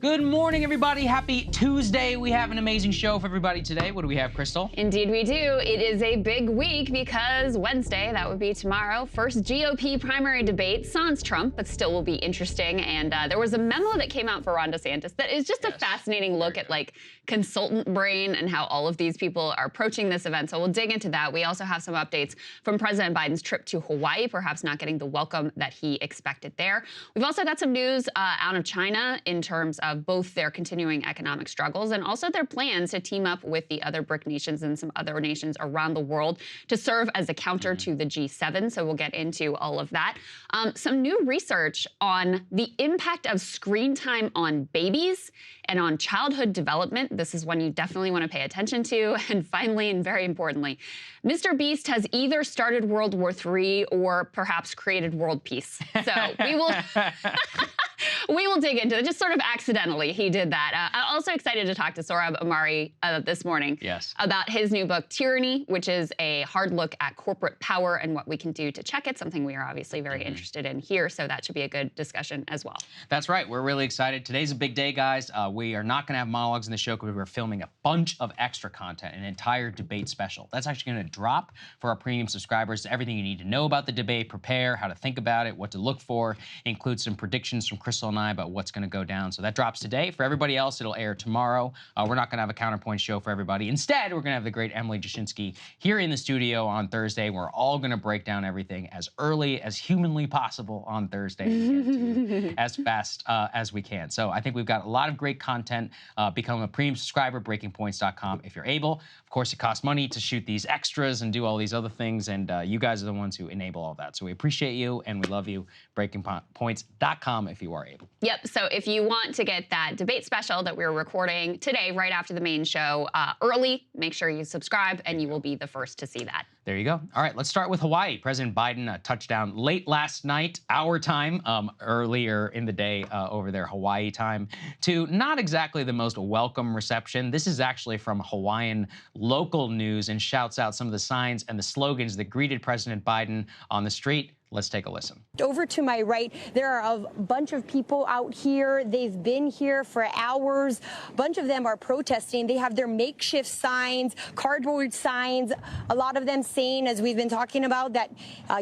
Good morning, everybody. Happy Tuesday. We have an amazing show for everybody today. What do we have, Krystal? Indeed we do. It is a big week because Wednesday, that would be tomorrow, first GOP primary debate, sans Trump, but still will be interesting. And there was a memo that came out for Ron DeSantis that is just a fascinating look at like consultant brain and how all of these people are approaching this event. So we'll dig into that. We also have some updates from President Biden's trip to Hawaii, perhaps not getting the welcome that he expected there. We've also got some news out of China in terms of both their continuing economic struggles and also their plans to team up with the other BRICS nations and some other nations around the world to serve as a counter to the G7. So we'll get into all of that. Some new research on the impact of screen time on babies and on childhood development. This is one you definitely want to pay attention to. And finally, and very importantly, Mr. Beast has either started World War III or perhaps created world peace. So we will... We will dig into it. Just sort of accidentally, he did that. I'm also excited to talk to Sohrab Ahmari this morning about his new book, Tyranny, which is a hard look at corporate power and what we can do to check it, something we are obviously very interested in here. So that should be a good discussion as well. That's right. We're really excited. Today's a big day, guys. We are not going to have monologues in the show because we're filming a bunch of extra content, an entire debate special. That's actually going to drop for our premium subscribers. Everything you need to know about the debate, prepare, how to think about it, what to look for, include some predictions from Krystal and I about what's going to go down. So that drops today. For everybody else, it'll air tomorrow. We're not going to have a counterpoint show for everybody. Instead, we're going to have the great Emily Jashinsky here in the studio on Thursday. We're all going to break down everything as early as humanly possible on Thursday and get to as fast as we can. So I think we've got a lot of great content. Become a premium subscriber, breakingpoints.com if you're able. Of course, it costs money to shoot these extras and do all these other things, and you guys are the ones who enable all that. So we appreciate you, and we love you. breakingpoints.com if you are able. Yep, so if you want to get that debate special that we're recording today, right after the main show, early, make sure you subscribe, and you will be the first to see that. There you go. All right, let's start with Hawaii. President Biden touched down late last night, our time, earlier in the day over there, Hawaii time, to not exactly the most welcome reception. This is actually from Hawaiian local news and shouts out some of the signs and the slogans that greeted President Biden on the street. Let's take a listen. Over to my right, there are a bunch of people out here. They've been here for hours. A bunch of them are protesting. They have their makeshift signs, cardboard signs, a lot of them saying, as we've been talking about, that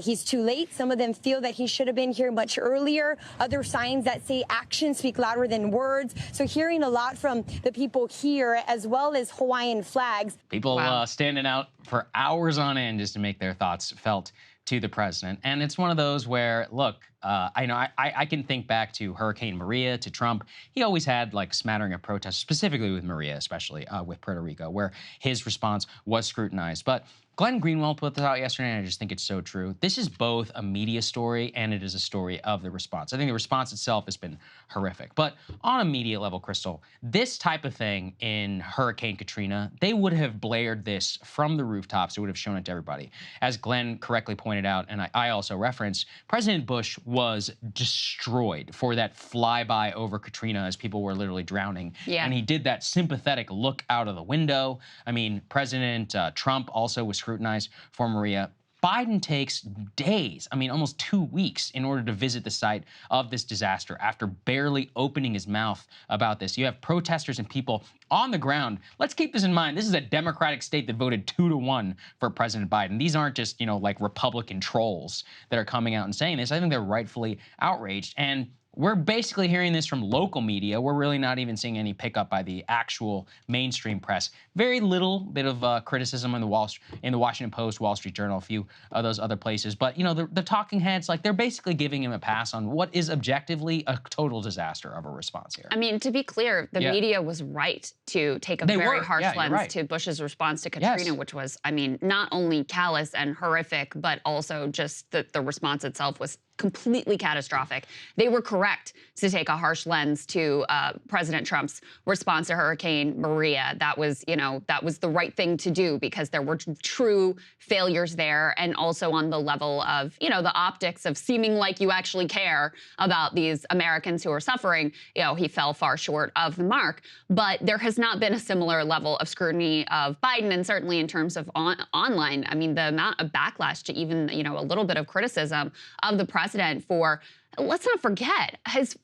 he's too late. Some of them feel that he should have been here much earlier. Other signs that say actions speak louder than words. So hearing a lot from the people here, as well as Hawaiian flags. People standing out for hours on end just to make their thoughts felt to the president. And it's one of those where, look, I can think back to Hurricane Maria, to Trump. He always had like smattering of protests, specifically with Maria, especially with Puerto Rico, where his response was scrutinized. But Glenn Greenwald put this out yesterday, and I just think it's so true. This is both a media story and it is a story of the response. I think the response itself has been horrific. But on a media level, Krystal, this type of thing in Hurricane Katrina, they would have blared this from the rooftops. They would have shown it to everybody. As Glenn correctly pointed out, and I also referenced, President Bush was destroyed for that flyby over Katrina as people were literally drowning. And he did that sympathetic look out of the window. I mean, President Trump also was scrutinized for Maria. Biden takes days, I mean, almost 2 weeks in order to visit the site of this disaster after barely opening his mouth about this. You have protesters and people on the ground. Let's keep this in mind. This is a Democratic state that voted 2-1 for President Biden. These aren't just, like Republican trolls that are coming out and saying this. I think they're rightfully outraged. And we're basically hearing this from local media. We're really not even seeing any pickup by the actual mainstream press. Very little bit of criticism in the Washington Post, Wall Street Journal, a few of those other places. But, the talking heads, like, they're basically giving him a pass on what is objectively a total disaster of a response here. I mean, to be clear, the media was right to take a very harsh lens to Bush's response to Katrina, which was, I mean, not only callous and horrific, but also just the response itself was completely catastrophic. They were correct to take a harsh lens to President Trump's response to Hurricane Maria. That was, that was the right thing to do because there were true failures there, and also on the level of, the optics of seeming like you actually care about these Americans who are suffering. He fell far short of the mark. But there has not been a similar level of scrutiny of Biden, and certainly in terms of online. I mean, the amount of backlash to even, a little bit of criticism of the president for, let's not forget, his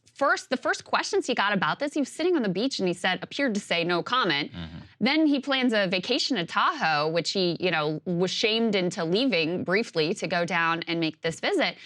the first questions he got about this, he was sitting on the beach and he appeared to say no comment. Then he plans a vacation to Tahoe, which he, was shamed into leaving briefly to go down and make this visit.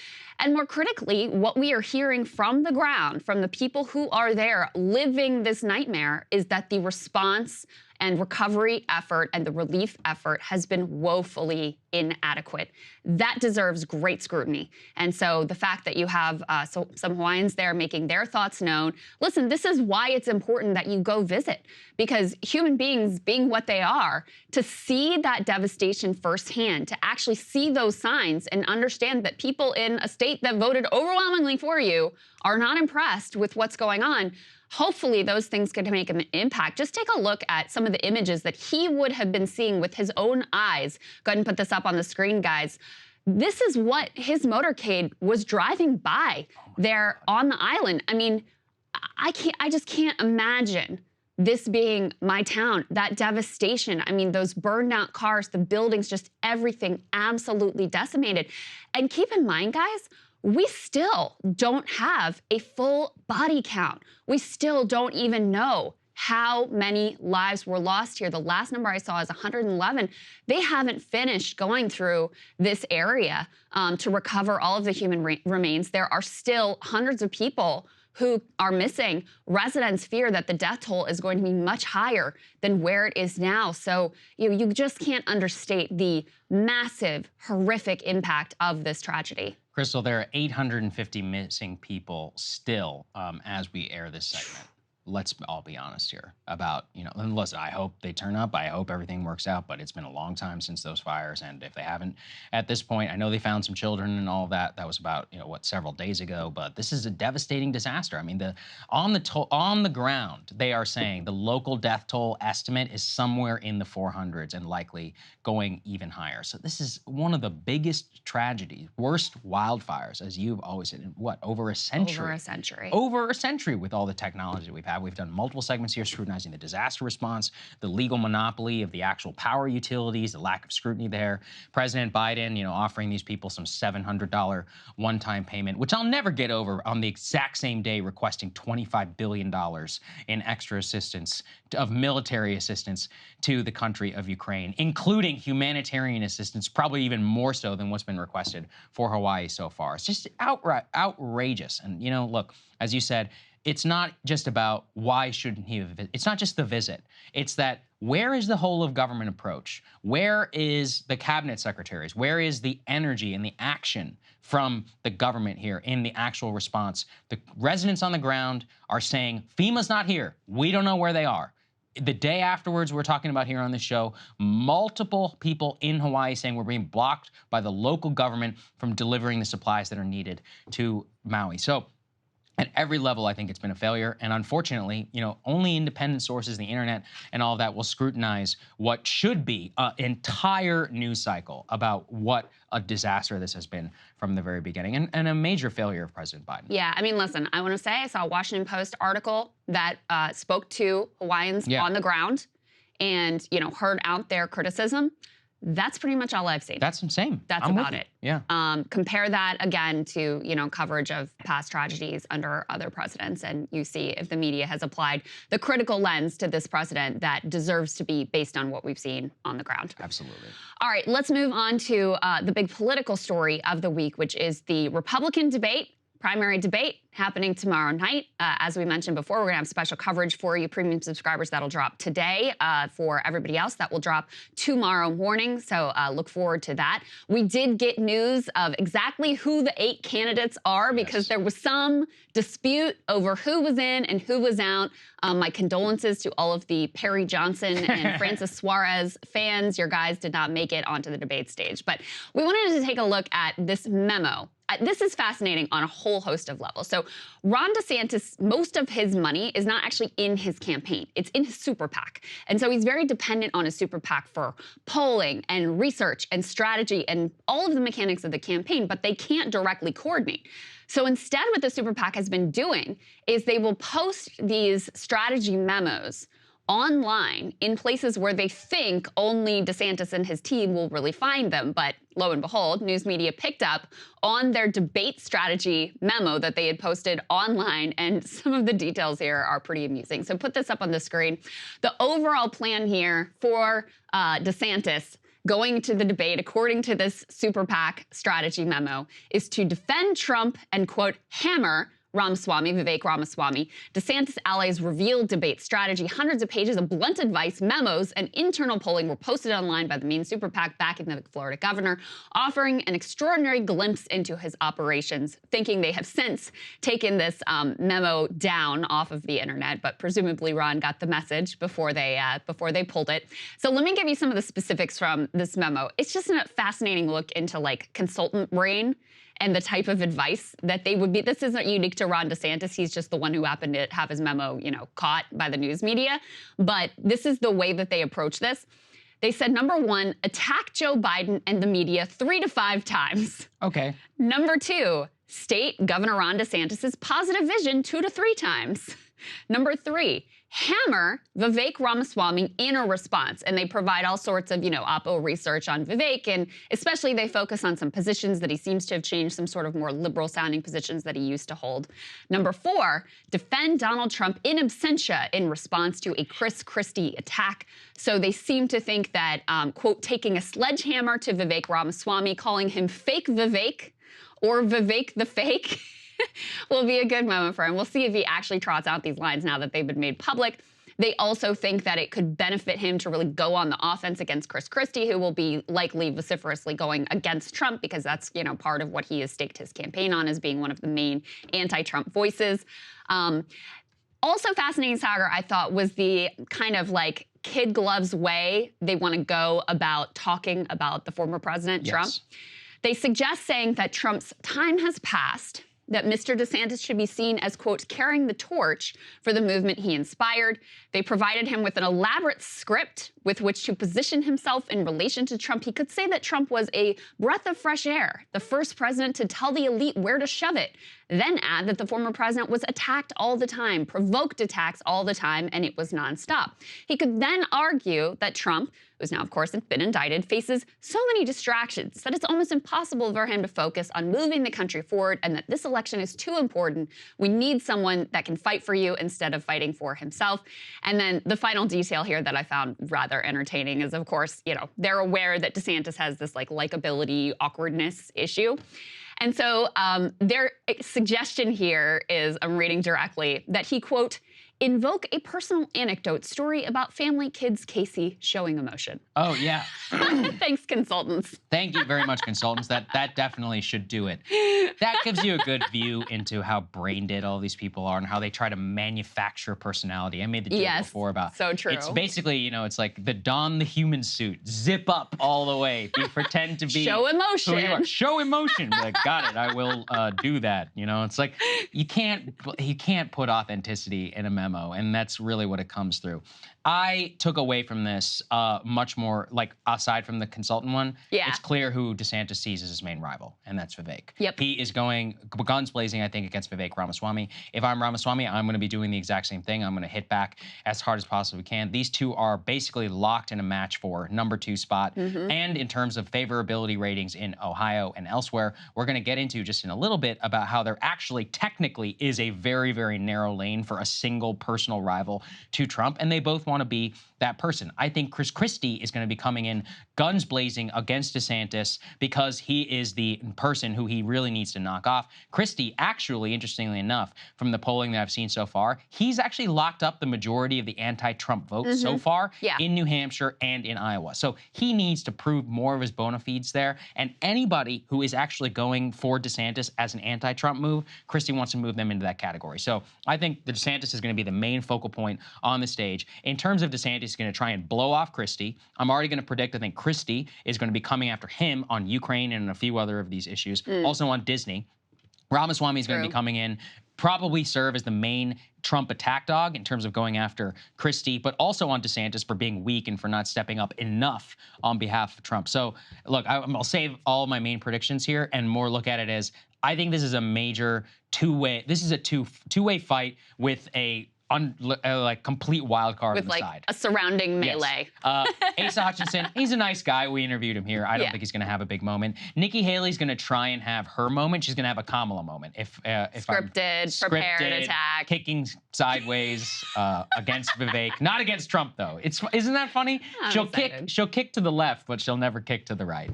And more critically, what we are hearing from the ground, from the people who are there living this nightmare, is that the response and recovery effort and the relief effort has been woefully inadequate. That deserves great scrutiny. And so the fact that you have some Hawaiians there making their thoughts known, listen, this is why it's important that you go visit, because human beings being what they are, to see that devastation firsthand, to actually see those signs and understand that people in a state that voted overwhelmingly for you are not impressed with what's going on. Hopefully those things could make an impact. Just take a look at some of the images that he would have been seeing with his own eyes. Go ahead and put this up on the screen, guys. This is what his motorcade was driving by there on the island. I mean, I just can't imagine this being my town, that devastation. I mean, those burned out cars, the buildings, just everything absolutely decimated. And keep in mind, guys, we still don't have a full body count. We still don't even know how many lives were lost here. The last number I saw is 111. They haven't finished going through this area to recover all of the human remains. There are still hundreds of people who are missing. Residents fear that the death toll is going to be much higher than where it is now. So you just can't understate the massive, horrific impact of this tragedy. Krystal, there are 850 missing people still as we air this segment. Let's all be honest here about, and listen, I hope they turn up. I hope everything works out, but it's been a long time since those fires. And if they haven't at this point, I know they found some children and all of that. That was about, several days ago, but this is a devastating disaster. I mean, on the ground, they are saying the local death toll estimate is somewhere in the 400s and likely going even higher. So this is one of the biggest tragedies, worst wildfires, as you've always said, in over a century? Over a century. Over a century with all the technology we've had. We've done multiple segments here scrutinizing the disaster response, the legal monopoly of the actual power utilities, the lack of scrutiny there. President Biden, offering these people some $700 one-time payment, which I'll never get over, on the exact same day requesting $25 billion in extra assistance, of military assistance to the country of Ukraine, including humanitarian assistance, probably even more so than what's been requested for Hawaii so far. It's just outrageous. And, look, as you said, it's not just about why shouldn't he have, it's not just the visit. It's that where is the whole of government approach? Where is the cabinet secretaries? Where is the energy and the action from the government here in the actual response? The residents on the ground are saying, FEMA's not here. We don't know where they are. The day afterwards, we're talking about here on the show, multiple people in Hawaii saying we're being blocked by the local government from delivering the supplies that are needed to Maui. So at every level, I think it's been a failure. And unfortunately, only independent sources, the internet and all of that, will scrutinize what should be an entire news cycle about what a disaster this has been from the very beginning, and a major failure of President Biden. Yeah, I mean, listen, I want to say I saw a Washington Post article that spoke to Hawaiians on the ground and, heard out their criticism. That's pretty much all I've seen. That's the same. That's about it. Yeah. Compare that again to, coverage of past tragedies under other presidents, and you see if the media has applied the critical lens to this president that deserves to be based on what we've seen on the ground. Absolutely. All right, let's move on to the big political story of the week, which is the Republican primary debate happening tomorrow night. As we mentioned before, we're gonna have special coverage for you premium subscribers that'll drop today. For everybody else, that will drop tomorrow morning. So look forward to that. We did get news of exactly who the 8 candidates are, because there was some dispute over who was in and who was out. My condolences to all of the Perry Johnson and Francis Suarez fans. Your guys did not make it onto the debate stage. But we wanted to take a look at this memo. This is fascinating on a whole host of levels. So Ron DeSantis, most of his money is not actually in his campaign. It's in his super PAC. And so he's very dependent on his super PAC for polling and research and strategy and all of the mechanics of the campaign, but they can't directly coordinate. So instead, what the super PAC has been doing is they will post these strategy memos online in places where they think only DeSantis and his team will really find them. But lo and behold, news media picked up on their debate strategy memo that they had posted online, and some of the details here are pretty amusing. So put this up on the screen. The overall plan here for DeSantis going to the debate, according to this super PAC strategy memo, is to defend Trump and, quote, hammer Ramaswamy, Vivek Ramaswamy. DeSantis allies revealed debate strategy. Hundreds of pages of blunt advice, memos, and internal polling were posted online by the main super PAC backing the Florida governor, offering an extraordinary glimpse into his operations, thinking they have since taken this memo down off of the internet, but presumably Ron got the message before they pulled it. So let me give you some of the specifics from this memo. It's just a fascinating look into like consultant brain and the type of advice that they would be. This isn't unique to Ron DeSantis. He's just the one who happened to have his memo, caught by the news media. But this is the way that they approach this. They said, number one, attack Joe Biden and the media 3 to 5 times. Okay. Number two, state Governor Ron DeSantis' positive vision 2 to 3 times. Number three, hammer Vivek Ramaswamy in a response. And they provide all sorts of, oppo research on Vivek, and especially they focus on some positions that he seems to have changed, some sort of more liberal sounding positions that he used to hold. Number four, defend Donald Trump in absentia in response to a Chris Christie attack. So they seem to think that, quote, taking a sledgehammer to Vivek Ramaswamy, calling him fake Vivek or Vivek the fake, will be a good moment for him. We'll see if he actually trots out these lines now that they've been made public. They also think that it could benefit him to really go on the offense against Chris Christie, who will be likely vociferously going against Trump because that's, part of what he has staked his campaign on as being one of the main anti-Trump voices. Also fascinating, Saagar, I thought, was the kind of like kid gloves way they want to go about talking about the former president, Trump. They suggest saying that Trump's time has passed, that Mr. DeSantis should be seen as, quote, carrying the torch for the movement he inspired. They provided him with an elaborate script with which to position himself in relation to Trump. He could say that Trump was a breath of fresh air, the first president to tell the elite where to shove it, then add that the former president was attacked all the time, provoked attacks all the time, and it was nonstop. He could then argue that Trump, who's now, of course, been indicted, faces so many distractions that it's almost impossible for him to focus on moving the country forward, and that this election is too important. We need someone that can fight for you instead of fighting for himself. And then the final detail here that I found rather entertaining is, of course, they're aware that DeSantis has this like likability, awkwardness issue. And so their suggestion here is, I'm reading directly, that he, quote, invoke a personal anecdote story about family, kids, Casey, showing emotion. Oh, yeah. Thanks, consultants. Thank you very much, consultants. That definitely should do it. That gives you a good view into how brain dead all these people are and how they try to manufacture personality. I made the joke before about so true. It's basically, it's like the don the human suit, zip up all the way, pretend to be show emotion. Who you are. Show emotion. Like, got it. I will do that. It's like you can't put authenticity in a memo, and that's really what it comes through. I took away from this much more, like, aside from the consultant one, it's clear who DeSantis sees as his main rival, and that's Vivek. Yep. He is going guns blazing, I think, against Vivek Ramaswamy. If I'm Ramaswamy, I'm going to be doing the exact same thing. I'm going to hit back as hard as possibly can. These two are basically locked in a match for number 2 spot. And in terms of favorability ratings in Ohio and elsewhere, we're going to get into just in a little bit about how there actually technically is a very, very narrow lane for a single personal rival to Trump, and they both want to be that person. I think Chris Christie is going to be coming in guns blazing against DeSantis because he is the person who he really needs to knock off. Christie, actually, interestingly enough, from the polling that I've seen so far, he's actually locked up the majority of the anti-Trump vote so far in New Hampshire and in Iowa. So he needs to prove more of his bona fides there. And anybody who is actually going for DeSantis as an anti-Trump move, Christie wants to move them into that category. So I think the DeSantis is going to be the main focal point on the stage. In terms of DeSantis is going to try and blow off Christie, I'm already going to predict, I think Christie is going to be coming after him on Ukraine and a few other of these issues, also on Disney. Ramaswamy is going to be coming in, probably serve as the main Trump attack dog in terms of going after Christie, but also on DeSantis for being weak and for not stepping up enough on behalf of Trump. So, look, I'll save all my main predictions here and more look at it as I think this is a major two-way fight with a like complete wild card with on the like side. a surrounding melee. Yes. Asa Hutchinson, he's a nice guy. We interviewed him here. I don't Yeah. think he's going to have a big moment. Nikki Haley's going to try and have her moment. She's going to have a Kamala moment. If Scripted, prepared attack. Kicking sideways against Vivek. Not against Trump, though. Isn't that funny? She'll kick to the left, but she'll never kick to the right.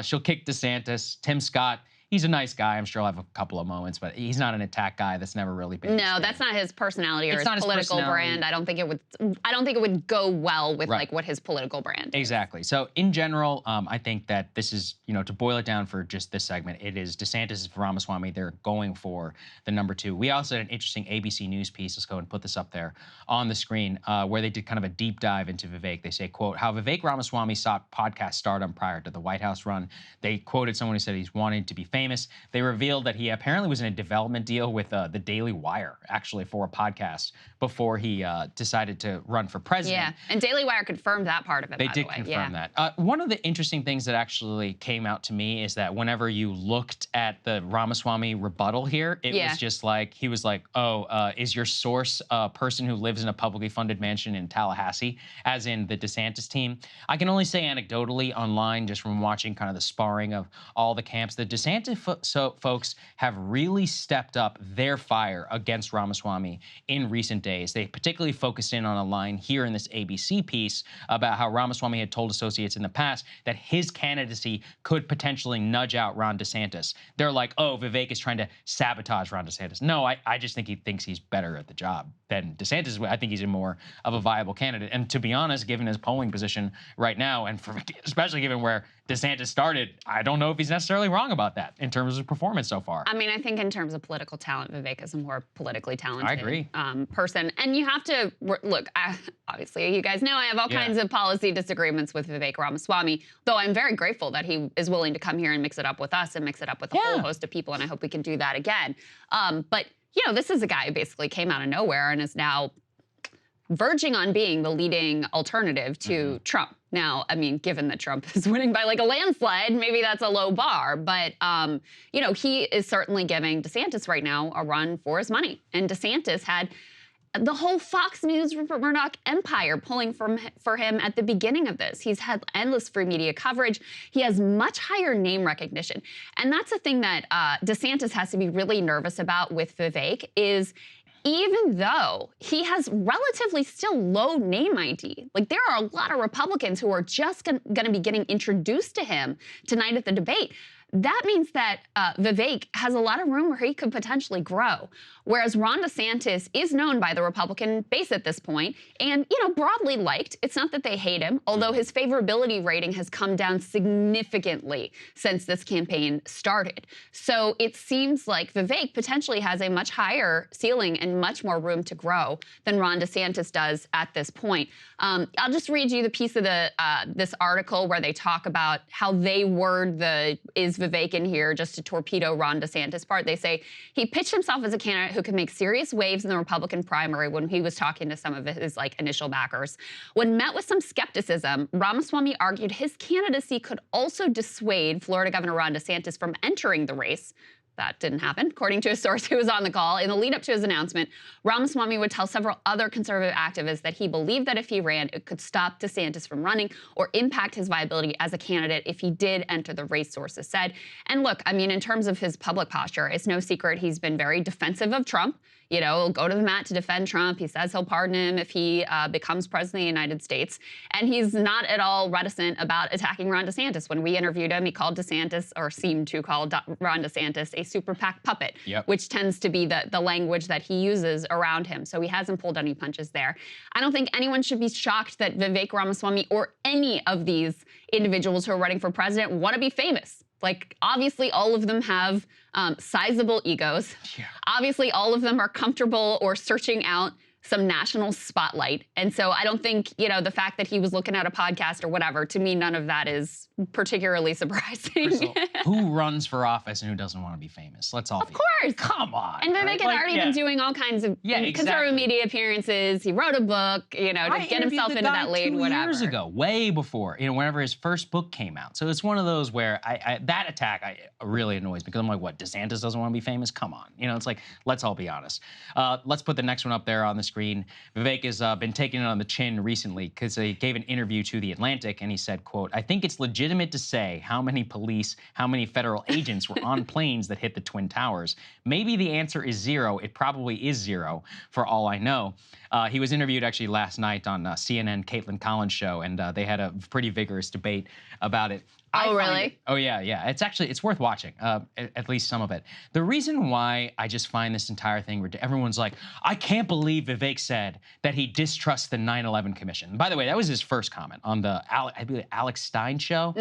She'll kick DeSantis, Tim Scott. He's a nice guy. I'm sure he'll have a couple of moments, but he's not an attack guy. That's never really been. No, that's not his personality or his political brand. I don't think it would go well with like what his political brand is. Exactly. So in general, I think that this is, to boil it down for just this segment, it is DeSantis for Ramaswamy. They're going for the #2. We also had an interesting ABC News piece. Let's go and put this up there on the screen, where they did kind of a deep dive into Vivek. They say, quote, how Vivek Ramaswamy sought podcast stardom prior to the White House run. They quoted someone who said he's wanted to be famous. They revealed that he apparently was in a development deal with the Daily Wire, actually, for a podcast before he decided to run for president. Yeah, and Daily Wire confirmed that part of it, They did confirm that. One of the interesting things that actually came out to me is that whenever you looked at the Ramaswamy rebuttal here, it was just like, he was like, oh, is your source a person who lives in a publicly funded mansion in Tallahassee, as in the DeSantis team? I can only say anecdotally online, just from watching kind of the sparring of all the camps, the DeSantis folks have really stepped up their fire against Ramaswamy in recent days. They particularly focused in on a line here in this ABC piece about how Ramaswamy had told associates in the past that his candidacy could potentially nudge out Ron DeSantis. They're like, oh, Vivek is trying to sabotage Ron DeSantis. No, I just think he thinks he's better at the job than DeSantis. I think he's a more of a viable candidate. And to be honest, given his polling position right now, and especially given where DeSantis started, I don't know if he's necessarily wrong about that in terms of performance so far. I mean, I think in terms of political talent, Vivek is a more politically talented person. And you have to look, obviously, you guys know I have all kinds of policy disagreements with Vivek Ramaswamy, though I'm very grateful that he is willing to come here and mix it up with us and mix it up with a whole host of people, and I hope we can do that again. But, this is a guy who basically came out of nowhere and is now verging on being the leading alternative to Trump. Now, I mean, given that Trump is winning by like a landslide, maybe that's a low bar. But, he is certainly giving DeSantis right now a run for his money. And DeSantis had the whole Fox News Rupert Murdoch empire pulling for him at the beginning of this. He's had endless free media coverage. He has much higher name recognition. And that's the thing that DeSantis has to be really nervous about with Vivek is even though he has relatively still low name ID, like there are a lot of Republicans who are just going to be getting introduced to him tonight at the debate. That means that Vivek has a lot of room where he could potentially grow. Whereas Ron DeSantis is known by the Republican base at this point and, broadly liked. It's not that they hate him, although his favorability rating has come down significantly since this campaign started. So it seems like Vivek potentially has a much higher ceiling and much more room to grow than Ron DeSantis does at this point. I'll just read you the piece of this article where they talk about how they word the "is Vivek in here" just to torpedo Ron DeSantis part. They say he pitched himself as a candidate who could make serious waves in the Republican primary when he was talking to some of his initial backers. When met with some skepticism, Ramaswamy argued his candidacy could also dissuade Florida Governor Ron DeSantis from entering the race. That didn't happen, according to a source who was on the call. In the lead up to his announcement, Ramaswamy would tell several other conservative activists that he believed that if he ran, it could stop DeSantis from running or impact his viability as a candidate if he did enter the race, sources said. And look, I mean, in terms of his public posture, it's no secret he's been very defensive of Trump. Go to the mat to defend Trump. He says he'll pardon him if he becomes president of the United States. And he's not at all reticent about attacking Ron DeSantis. When we interviewed him, he called DeSantis, or seemed to call Ron DeSantis, a super PAC puppet, which tends to be the language that he uses around him. So he hasn't pulled any punches there. I don't think anyone should be shocked that Vivek Ramaswamy or any of these individuals who are running for president want to be famous. Like, obviously, all of them have sizable egos. Yeah. Obviously, all of them are comfortable or searching out some national spotlight. And so I don't think, the fact that he was looking at a podcast or whatever, to me, none of that is particularly surprising. Krystal, who runs for office and who doesn't want to be famous? Let's all Of course. Come on. And Vivek had already been doing all kinds of conservative media appearances. He wrote a book, to get himself into that lane, whatever. 2 years ago, way before, whenever his first book came out. So it's one of those where that attack really annoys me because I'm like, what, DeSantis doesn't want to be famous? Come on. It's like, let's all be honest. Let's put the next one up there on the screen. screen. Vivek has been taking it on the chin recently because he gave an interview to The Atlantic and he said, quote, "I think it's legitimate to say how many police, how many federal agents were on planes that hit the Twin Towers. Maybe the answer is zero. It probably is zero for all I know." He was interviewed actually last night on CNN, Caitlin Collins' show, and they had a pretty vigorous debate about it. Really? Oh, yeah, yeah. It's worth watching, at least some of it. The reason why I just find this entire thing, everyone's like, I can't believe Vivek said that he distrusts the 9/11 Commission. By the way, that was his first comment on the I believe Alex Stein show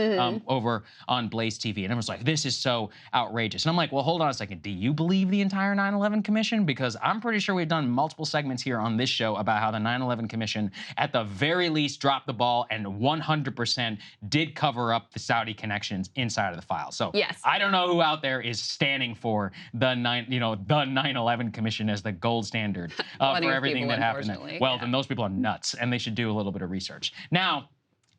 over on Blaze TV. And everyone's like, this is so outrageous. And I'm like, well, hold on a second. Do you believe the entire 9/11 Commission? Because I'm pretty sure we've done multiple segments here on this show about how the 9/11 Commission, at the very least, dropped the ball and 100% did cover up the Saudi connections inside of the file. So yes. I don't know who out there is standing for the 9/11 Commission as the gold standard for everything that happened. Well, then those people are nuts, and they should do a little bit of research. Now,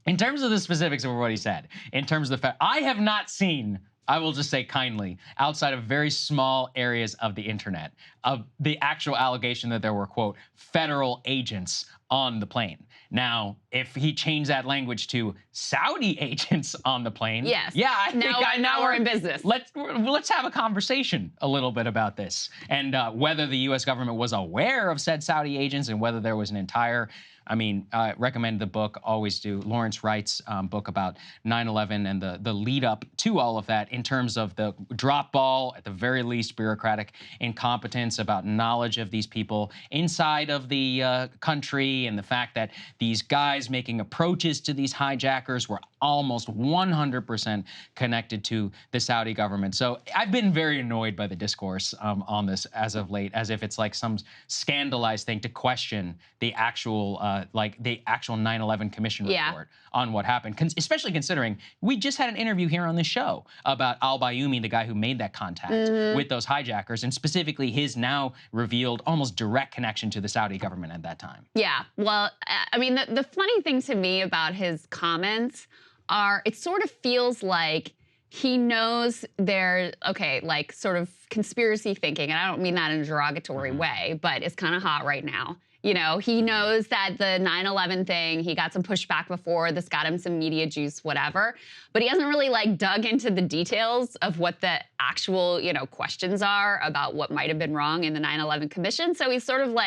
in terms of the specifics of what he said, in terms of the fact, I have not seen, I will just say kindly, outside of very small areas of the internet, of the actual allegation that there were, quote, federal agents on the plane. Now, if he changed that language to Saudi agents on the plane, yes. Yeah, I think now we're in business. Let's have a conversation a little bit about this and whether the U.S. government was aware of said Saudi agents and whether there was an entire, I recommend the book, always do, Lawrence Wright's book about 9/11 and the lead up to all of that in terms of the drop ball, at the very least, bureaucratic incompetence about knowledge of these people inside of the country, and the fact that these guys making approaches to these hijackers were almost 100% connected to the Saudi government. So I've been very annoyed by the discourse on this as of late, as if it's like some scandalized thing to question the actual 9/11 Commission report on what happened, especially considering we just had an interview here on this show about al-Bayoumi, the guy who made that contact with those hijackers, and specifically his now revealed almost direct connection to the Saudi government at that time. Yeah, well, I mean, the funny thing to me about his comments are, it sort of feels like he knows they're, like sort of conspiracy thinking, and I don't mean that in a derogatory way, but it's kind of hot right now. You know, he knows that the 9/11 thing, he got some pushback before, this got him some media juice, whatever. But he hasn't really dug into the details of what the actual, questions are about what might have been wrong in the 9/11 Commission. So he's sort of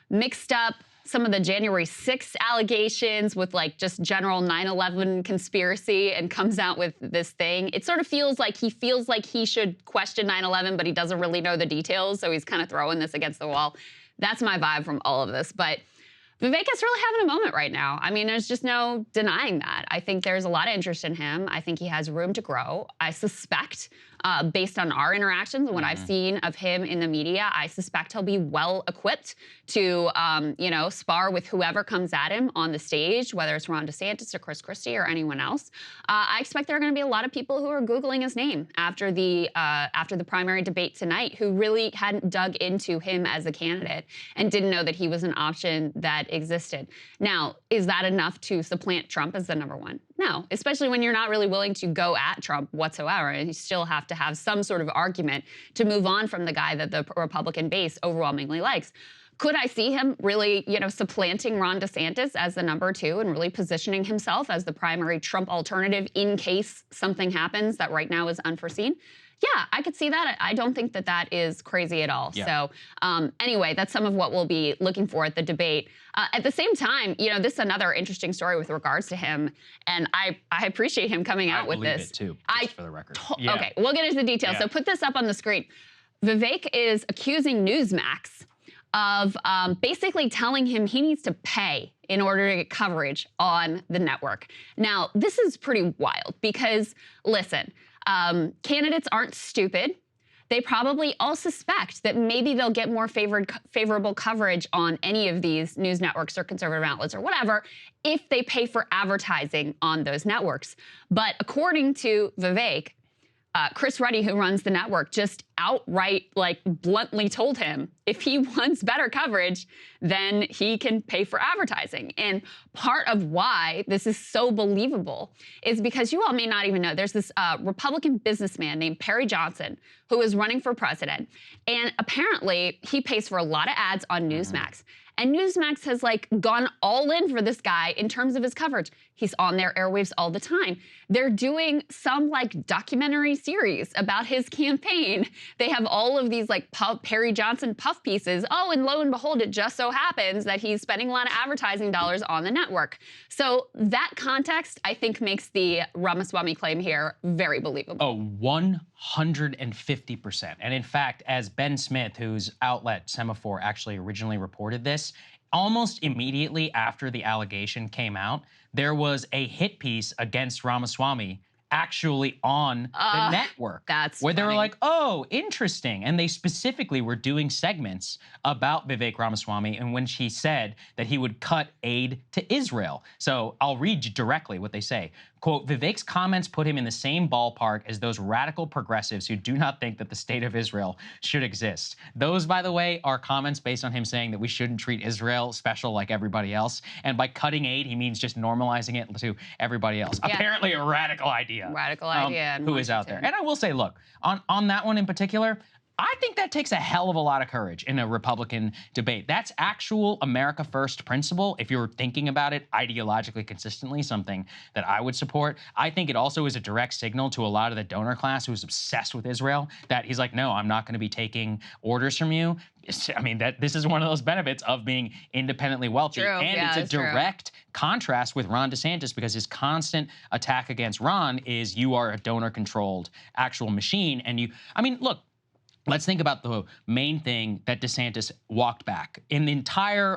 mixed up some of the January 6th allegations with just general 9/11 conspiracy and comes out with this thing. It sort of feels like he should question 9/11, but he doesn't really know the details. So he's kind of throwing this against the wall. That's my vibe from all of this. But Vivek is really having a moment right now. I mean, there's just no denying that. I think there's a lot of interest in him. I think he has room to grow. I suspect, based on our interactions and what I've seen of him in the media, I suspect he'll be well equipped to, spar with whoever comes at him on the stage, whether it's Ron DeSantis or Chris Christie or anyone else. I expect there are going to be a lot of people who are Googling his name after the primary debate tonight, who really hadn't dug into him as a candidate and didn't know that he was an option that existed. Now, is that enough to supplant Trump as the #1? No, especially when you're not really willing to go at Trump whatsoever. And you still have to have some sort of argument to move on from the guy that the Republican base overwhelmingly likes. Could I see him really, supplanting Ron DeSantis as the #2 and really positioning himself as the primary Trump alternative in case something happens that right now is unforeseen? Yeah, I could see that. I don't think that is crazy at all. Yeah. So anyway, that's some of what we'll be looking for at the debate. At the same time, this is another interesting story with regards to him, and I appreciate him coming out with this. I believe it too, just for the record. Okay, we'll get into the details. Yeah. So put this up on the screen. Vivek is accusing Newsmax of basically telling him he needs to pay in order to get coverage on the network. Now, this is pretty wild because, listen, candidates aren't stupid. They probably all suspect that maybe they'll get more favorable coverage on any of these news networks or conservative outlets or whatever if they pay for advertising on those networks. But according to Vivek, Chris Ruddy, who runs the network, just outright, like, bluntly told him if he wants better coverage, then he can pay for advertising. And part of why this is so believable is because you all may not even know, there's this Republican businessman named Perry Johnson who is running for president. And apparently he pays for a lot of ads on Newsmax. And Newsmax has like gone all in for this guy in terms of his coverage. He's on their airwaves all the time. They're doing some like documentary series about his campaign. They have all of these like Perry Johnson puff pieces. Oh, and lo and behold, it just so happens that he's spending a lot of advertising dollars on the network. So that context, I think, makes the Ramaswamy claim here very believable. Oh, 150%. And in fact, as Ben Smith, whose outlet Semaphore actually originally reported this, almost immediately after the allegation came out, there was a hit piece against Ramaswamy actually on the network. That's where they were funny. like, oh, interesting. And they specifically were doing segments about Vivek Ramaswamy and when she said that he would cut aid to Israel. So I'll read you directly what they say. Quote, Vivek's comments put him in the same ballpark as those radical progressives who do not think that the state of Israel should exist. Those, by the way, are comments based on him saying that we shouldn't treat Israel special like everybody else. And by cutting aid, he means just normalizing it to everybody else. Yeah. Apparently a radical idea. Radical idea. in Who is out there. And I will say, look, on that one in particular, I think that takes a hell of a lot of courage in a Republican debate. That's actual America First principle, if you're thinking about it ideologically consistently, something that I would support. I think it also is a direct signal to a lot of the donor class who's obsessed with Israel that he's like, no, I'm not going to be taking orders from you. I mean, this is one of those benefits of being independently wealthy. True. And Yeah, it's a direct contrast with Ron DeSantis because his constant attack against Ron is you are a donor-controlled actual machine. And I mean, look, let's think about the main thing that DeSantis walked back in the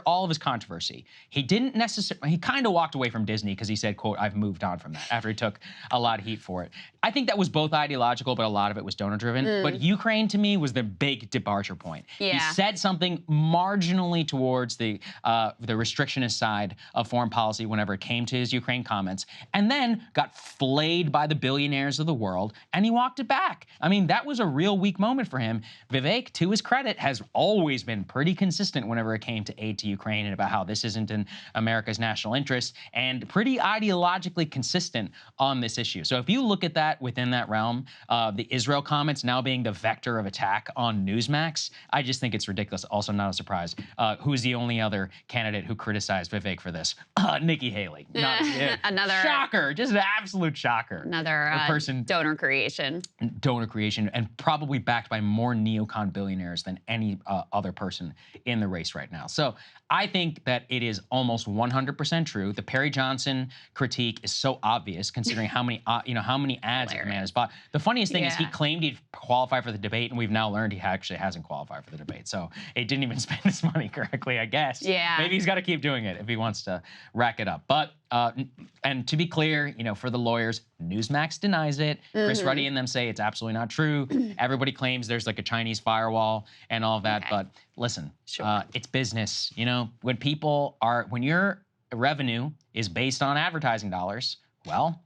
all of his controversy. He didn't necessarily, he kind of walked away from Disney because he said, quote, I've moved on from that after he took a lot of heat for it. I think that was both ideological, but a lot of it was donor driven. But Ukraine to me was the big departure point. Yeah. He said something marginally towards the restrictionist side of foreign policy whenever it came to his Ukraine comments, and then got flayed by the billionaires of the world, and he walked it back. I mean, that was a real weak moment for him. Vivek, to his credit, has always been pretty consistent whenever it came to aid to Ukraine and about how this isn't in America's national interest, and pretty ideologically consistent on this issue. So if you look at that within that realm, the Israel comments now being the vector of attack on Newsmax, I just think it's ridiculous. Also not a surprise. Who's the only other candidate who criticized Vivek for this? Nikki Haley. Another shocker, just an absolute shocker. Another person donor creation. Donor creation, and probably backed by more neocon billionaires than any other person in the race right now. So I think that it is almost 100% true. The Perry Johnson critique is so obvious, considering how many how many ads the man has bought. The funniest thing is he claimed he'd qualify for the debate, and we've now learned he actually hasn't qualified for the debate. So he didn't even spend his money correctly, I guess. Yeah. Maybe he's got to keep doing it if he wants to rack it up. But and to be clear, for the lawyers, Newsmax denies it. Chris Ruddy and them say it's absolutely not true. Everybody claims there's like a Chinese firewall and all of that. But listen, it's business. When your revenue is based on advertising dollars, well,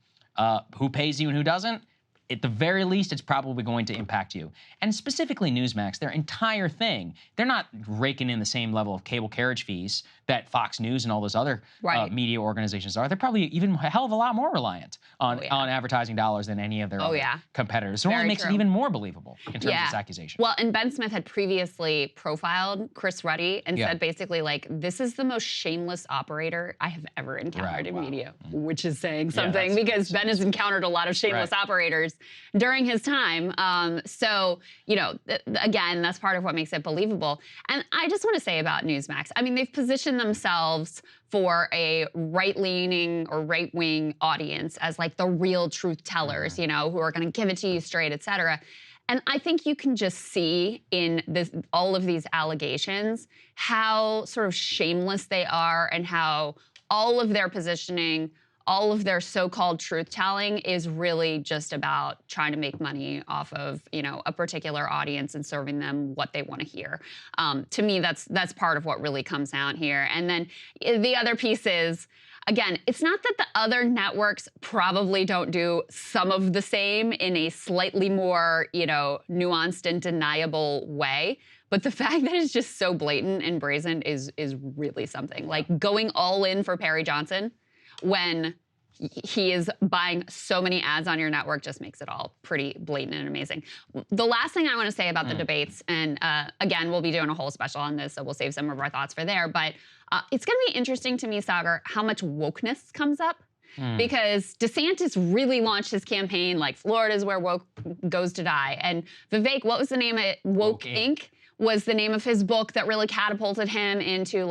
who pays you and who doesn't? At the very least, it's probably going to impact you. And specifically Newsmax, their entire thing, they're not raking in the same level of cable carriage fees that Fox News and all those other media organizations are. They're probably even a hell of a lot more reliant on advertising dollars than any of their other competitors. So it only makes it even more believable in terms of this accusation. Well, and Ben Smith had previously profiled Chris Ruddy and said basically like, this is the most shameless operator I have ever encountered in media, which is saying something because Ben has encountered a lot of shameless operators during his time. So, again, that's part of what makes it believable. And I just want to say about Newsmax, I mean, they've positioned themselves for a right-leaning or right-wing audience as like the real truth tellers, who are going to give it to you straight, et cetera. And I think you can just see in all of these allegations how sort of shameless they are and how all of their positioning, all of their so-called truth-telling is really just about trying to make money off of, a particular audience and serving them what they want to hear. To me, that's part of what really comes out here. And then the other piece is, again, it's not that the other networks probably don't do some of the same in a slightly more, nuanced and deniable way. But the fact that it's just so blatant and brazen is really something. Like going all in for Perry Johnson when he is buying so many ads on your network just makes it all pretty blatant and amazing. The last thing I want to say about the debates, and again, we'll be doing a whole special on this, so we'll save some of our thoughts for there, but it's going to be interesting to me, Saagar, how much wokeness comes up. Because DeSantis really launched his campaign like Florida's where woke goes to die. And Vivek, what was the name of it? Woke Inc. was the name of his book that really catapulted him into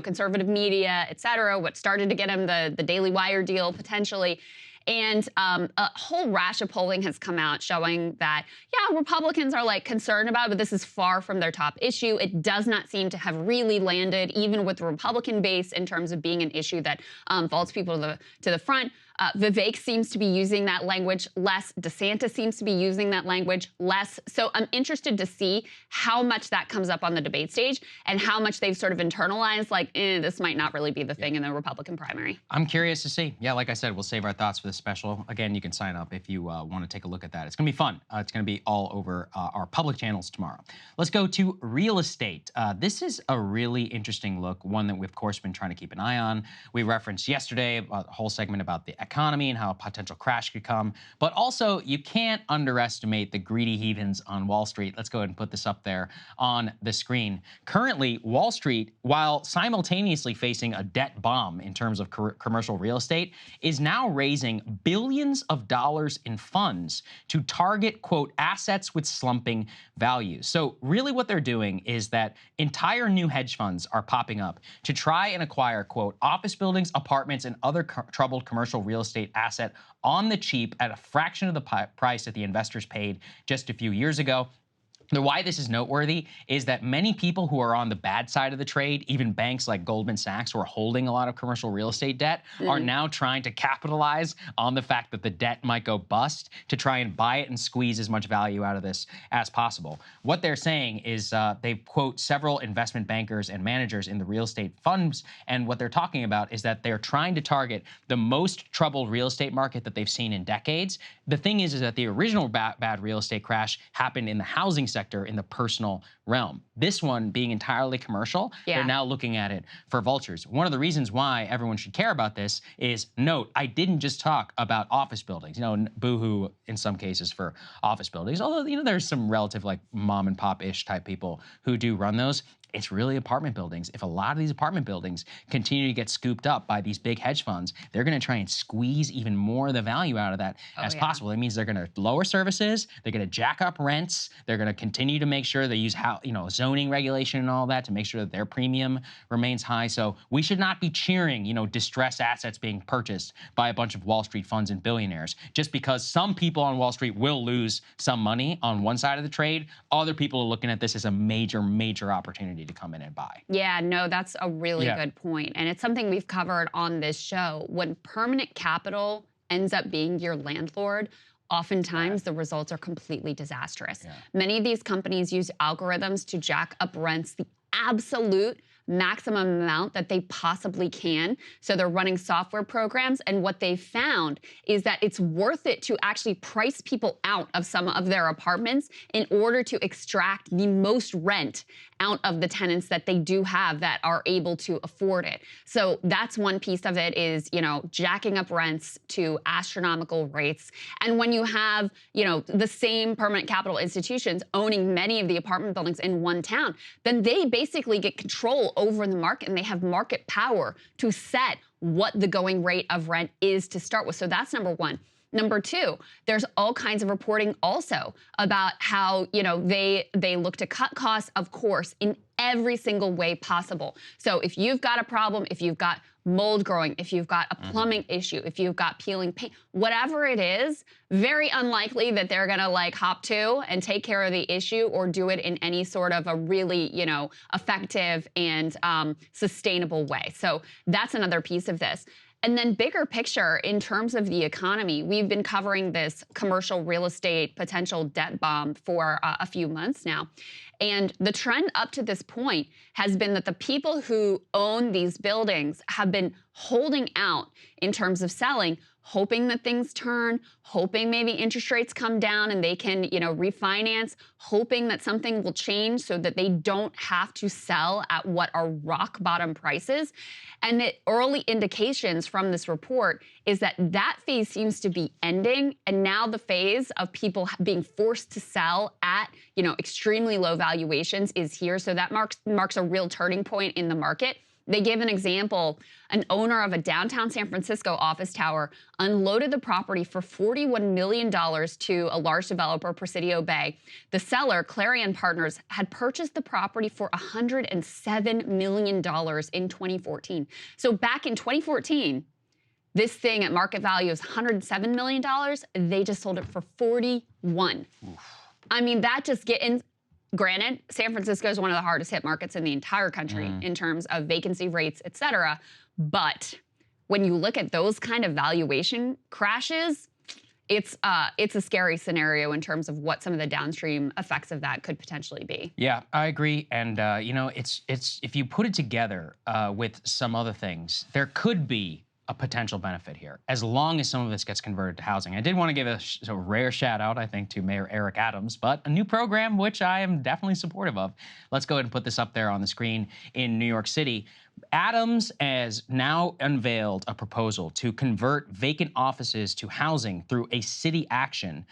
conservative media, et cetera, what started to get him the Daily Wire deal potentially. And a whole rash of polling has come out showing that, Republicans are concerned about it, but this is far from their top issue. It does not seem to have really landed, even with the Republican base, in terms of being an issue that vaults people to the front. Vivek seems to be using that language less. DeSantis seems to be using that language less. So I'm interested to see how much that comes up on the debate stage and how much they've sort of internalized, this might not really be the thing in the Republican primary. I'm curious to see. Yeah, like I said, we'll save our thoughts for the special. Again, you can sign up if you want to take a look at that. It's going to be fun. It's going to be all over our public channels tomorrow. Let's go to real estate. This is a really interesting look, one that we've, of course, been trying to keep an eye on. We referenced yesterday a whole segment about the economy and how a potential crash could come. But also, you can't underestimate the greedy heathens on Wall Street. Let's go ahead and put this up there on the screen. Currently, Wall Street, while simultaneously facing a debt bomb in terms of commercial real estate, is now raising billions of dollars in funds to target, quote, assets with slumping values. So really what they're doing is that entire new hedge funds are popping up to try and acquire, quote, office buildings, apartments, and other troubled commercial real estate asset on the cheap at a fraction of the price that the investors paid just a few years ago. Why this is noteworthy is that many people who are on the bad side of the trade, even banks like Goldman Sachs who are holding a lot of commercial real estate debt, are now trying to capitalize on the fact that the debt might go bust to try and buy it and squeeze as much value out of this as possible. What they're saying is they quote several investment bankers and managers in the real estate funds, and what they're talking about is that they're trying to target the most troubled real estate market that they've seen in decades. The thing is that the original bad real estate crash happened in the housing sector, in the personal realm. This one being entirely commercial, they're now looking at it for vultures. One of the reasons why everyone should care about this is, note, I didn't just talk about office buildings, boohoo in some cases for office buildings, although, there's some relative mom and pop-ish type people who do run those. It's really apartment buildings. If a lot of these apartment buildings continue to get scooped up by these big hedge funds, they're going to try and squeeze even more of the value out of that as possible. It means they're going to lower services, they're going to jack up rents, they're going to continue to make sure they use zoning regulation and all that to make sure that their premium remains high. So we should not be cheering, distressed assets being purchased by a bunch of Wall Street funds and billionaires just because some people on Wall Street will lose some money on one side of the trade. Other people are looking at this as a major, major opportunity to come in and buy. Yeah, no, that's a really good point. And it's something we've covered on this show. When permanent capital ends up being your landlord, oftentimes the results are completely disastrous. Many of these companies use algorithms to jack up rents the absolute maximum amount that they possibly can. So they're running software programs, and what they found is that it's worth it to actually price people out of some of their apartments in order to extract the most rent out of the tenants that they do have that are able to afford it. So that's one piece of it is, jacking up rents to astronomical rates. And when you have, the same permanent capital institutions owning many of the apartment buildings in one town, then they basically get control over the market and they have market power to set what the going rate of rent is to start with. So that's number one. Number two, there's all kinds of reporting also about how, they look to cut costs, of course, in every single way possible. So if you've got a problem, if you've got mold growing, if you've got a plumbing issue, if you've got peeling paint, whatever it is, very unlikely that they're gonna hop to and take care of the issue or do it in any sort of a really, effective and sustainable way. So that's another piece of this. And then bigger picture, in terms of the economy, we've been covering this commercial real estate potential debt bomb for a few months now. And the trend up to this point has been that the people who own these buildings have been holding out in terms of selling, hoping that things turn, hoping maybe interest rates come down and they can, refinance, hoping that something will change so that they don't have to sell at what are rock bottom prices. And the early indications from this report is that that phase seems to be ending, and now the phase of people being forced to sell at, extremely low valuations is here. So that marks a real turning point in the market. They give an example. An owner of a downtown San Francisco office tower unloaded the property for $41 million to a large developer, Presidio Bay. The seller, Clarion Partners, had purchased the property for $107 million in 2014. So back in 2014, this thing at market value is $107 million. They just sold it for 41. Oof. I mean, that just getting... Granted, San Francisco is one of the hardest hit markets in the entire country in terms of vacancy rates, et cetera. But when you look at those kind of valuation crashes, it's a scary scenario in terms of what some of the downstream effects of that could potentially be. Yeah, I agree. And it's if you put it together with some other things, there could be a potential benefit here, as long as some of this gets converted to housing. I did want to give a rare shout out, I think, to Mayor Eric Adams, but a new program which I am definitely supportive of. Let's go ahead and put this up there on the screen in New York City. Adams has now unveiled a proposal to convert vacant offices to housing through a city action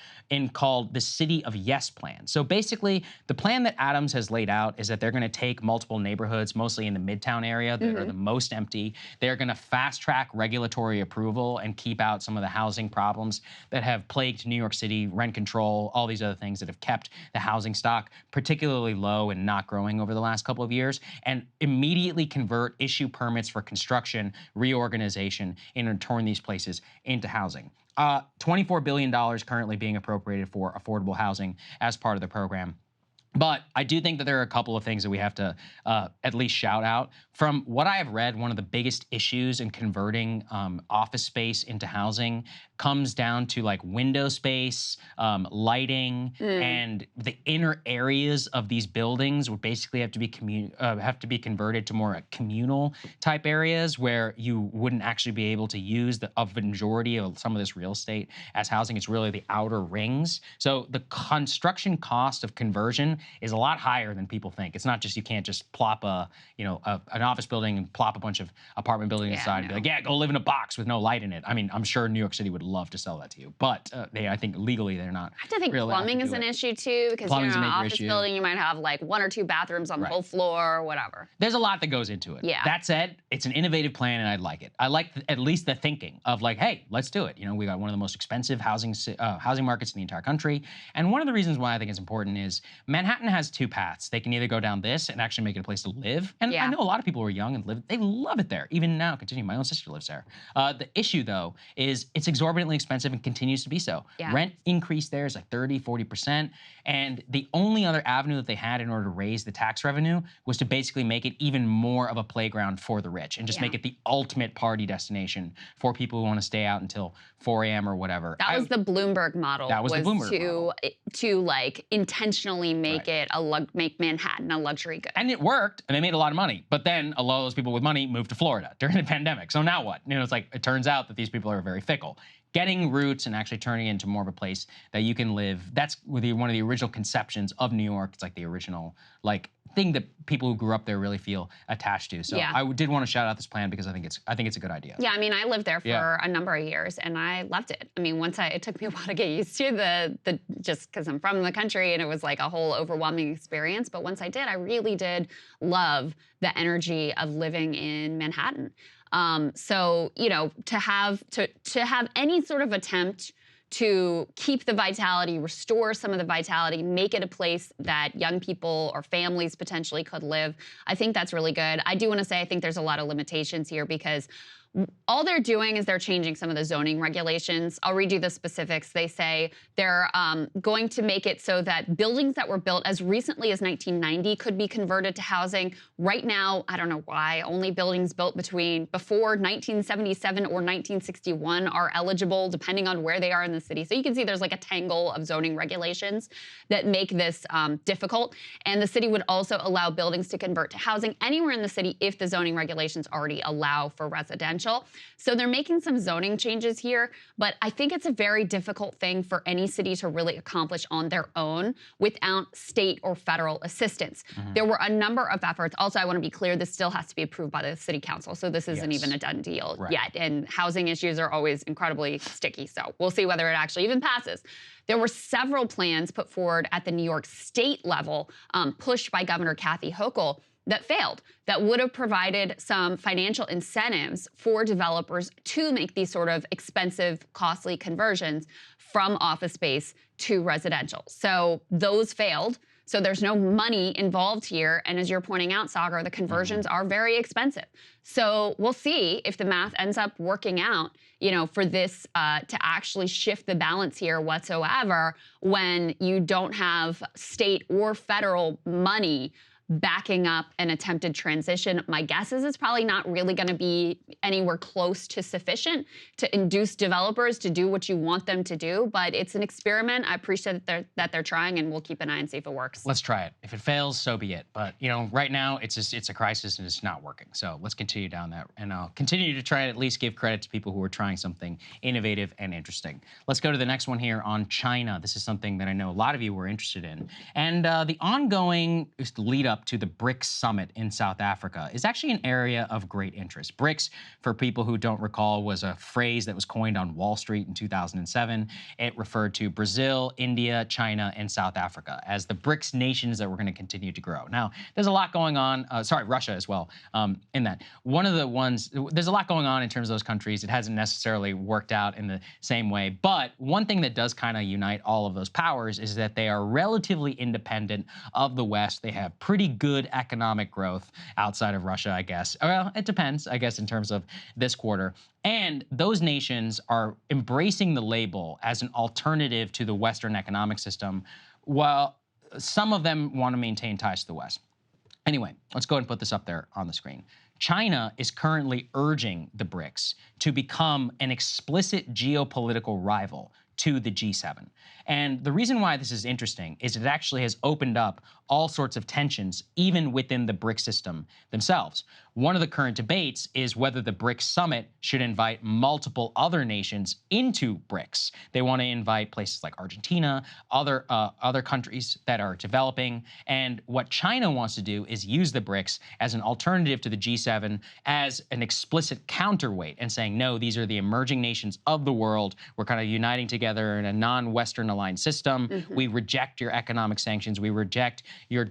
called the City of Yes plan. So basically, the plan that Adams has laid out is that they're going to take multiple neighborhoods, mostly in the Midtown area, that are the most empty. They're going to fast-track regulatory approval and keep out some of the housing problems that have plagued New York City, rent control, all these other things that have kept the housing stock particularly low and not growing over the last couple of years, and immediately issue permits for construction, reorganization, and turn these places into housing. $24 billion currently being appropriated for affordable housing as part of the program. But I do think that there are a couple of things that we have to at least shout out. From what I have read, one of the biggest issues in converting office space into housing comes down to like window space, lighting, and the inner areas of these buildings would basically have to be converted to more communal type areas where you wouldn't actually be able to use the majority of some of this real estate as housing. It's really the outer rings. So the construction cost of conversion is a lot higher than people think. It's not just, you can't just plop an office building and plop a bunch of apartment buildings aside and be like, yeah, go live in a box with no light in it. I mean, I'm sure New York City would love to sell that to you, but I think legally they're not. I have to think plumbing is an issue too, because in an office building, you might have like 1 or 2 bathrooms on the whole floor or whatever. There's a lot that goes into it. Yeah. That said, it's an innovative plan and I like it. I like at least the thinking of like, hey, let's do it. We got one of the most expensive housing markets in the entire country. And one of the reasons why I think it's important is Manhattan has 2 paths. They can either go down this and actually make it a place to live. And I know a lot of people who are young and they love it there. Even now, my own sister lives there. The issue though is it's exorbitantly expensive and continues to be so. Yeah. Rent increase there is like 30, 40%. And the only other avenue that they had in order to raise the tax revenue was to basically make it even more of a playground for the rich and just make it the ultimate party destination for people who want to stay out until 4 a.m. or whatever. That was the Bloomberg model. That was the Bloomberg model. To like intentionally make make Manhattan a luxury good. And it worked, and they made a lot of money. But then a lot of those people with money moved to Florida during the pandemic. So now what? It's like, it turns out that these people are very fickle. Getting roots and actually turning it into more of a place that you can live. That's one of the original conceptions of New York. It's like the original thing that people who grew up there really feel attached to. So I did want to shout out this plan because I think it's a good idea. Yeah, I mean, I lived there for a number of years and I loved it. I mean, it took me a while to get used to the just because I'm from the country and it was like a whole overwhelming experience. But once I did, I really did love the energy of living in Manhattan. So, to have any sort of attempt to keep the vitality, restore some of the vitality, make it a place that young people or families potentially could live, I think that's really good. I do want to say I think there's a lot of limitations here because All they're doing is they're changing some of the zoning regulations. I'll read you the specifics. They say they're going to make it so that buildings that were built as recently as 1990 could be converted to housing. Right now, I don't know why, only buildings built before 1977 or 1961 are eligible, depending on where they are in the city. So you can see there's like a tangle of zoning regulations that make this difficult. And the city would also allow buildings to convert to housing anywhere in the city if the zoning regulations already allow for residential. So they're making some zoning changes here, but I think it's a very difficult thing for any city to really accomplish on their own without state or federal assistance. There were a number of efforts. Also, I want to be clear, this still has to be approved by the city council, so this isn't even a done deal yet. And housing issues are always incredibly sticky, so we'll see whether it actually even passes. There were several plans put forward at the New York state level, pushed by Governor Kathy Hochul, that failed, that would have provided some financial incentives for developers to make these sort of expensive, costly conversions from office space to residential. So those failed. So there's no money involved here. And as you're pointing out, Saagar, the conversions are very expensive. So we'll see if the math ends up working out, for this to actually shift the balance here whatsoever when you don't have state or federal money backing up an attempted transition. My guess is it's probably not really going to be anywhere close to sufficient to induce developers to do what you want them to do, but it's an experiment. I appreciate that they're trying, and we'll keep an eye and see if it works. Let's try it. If it fails, so be it. But right now it's a crisis and it's not working. So let's continue down that, and I'll continue to try and at least give credit to people who are trying something innovative and interesting. Let's go to the next one here on China. This is something that I know a lot of you were interested in, and the ongoing lead up to the BRICS summit in South Africa is actually an area of great interest. BRICS, for people who don't recall, was a phrase that was coined on Wall Street in 2007. It referred to Brazil, India, China, and South Africa as the BRICS nations that were going to continue to grow. Now, there's a lot going on, Russia as well, in that. There's a lot going on in terms of those countries. It hasn't necessarily worked out in the same way, but one thing that does kind of unite all of those powers is that they are relatively independent of the West. They have pretty good economic growth outside of Russia, I guess. Well, it depends, I guess, in terms of this quarter. And those nations are embracing the label as an alternative to the Western economic system, while some of them want to maintain ties to the West. Anyway, let's go ahead and put this up there on the screen. China is currently urging the BRICS to become an explicit geopolitical rival to the G7. And the reason why this is interesting is it actually has opened up all sorts of tensions, even within the BRICS system themselves. One of the current debates is whether the BRICS summit should invite multiple other nations into BRICS. They want to invite places like Argentina, other countries that are developing. And what China wants to do is use the BRICS as an alternative to the G7, as an explicit counterweight, and saying, no, these are the emerging nations of the world. We're kind of uniting together in a non-Western aligned system. We reject your economic sanctions. We reject your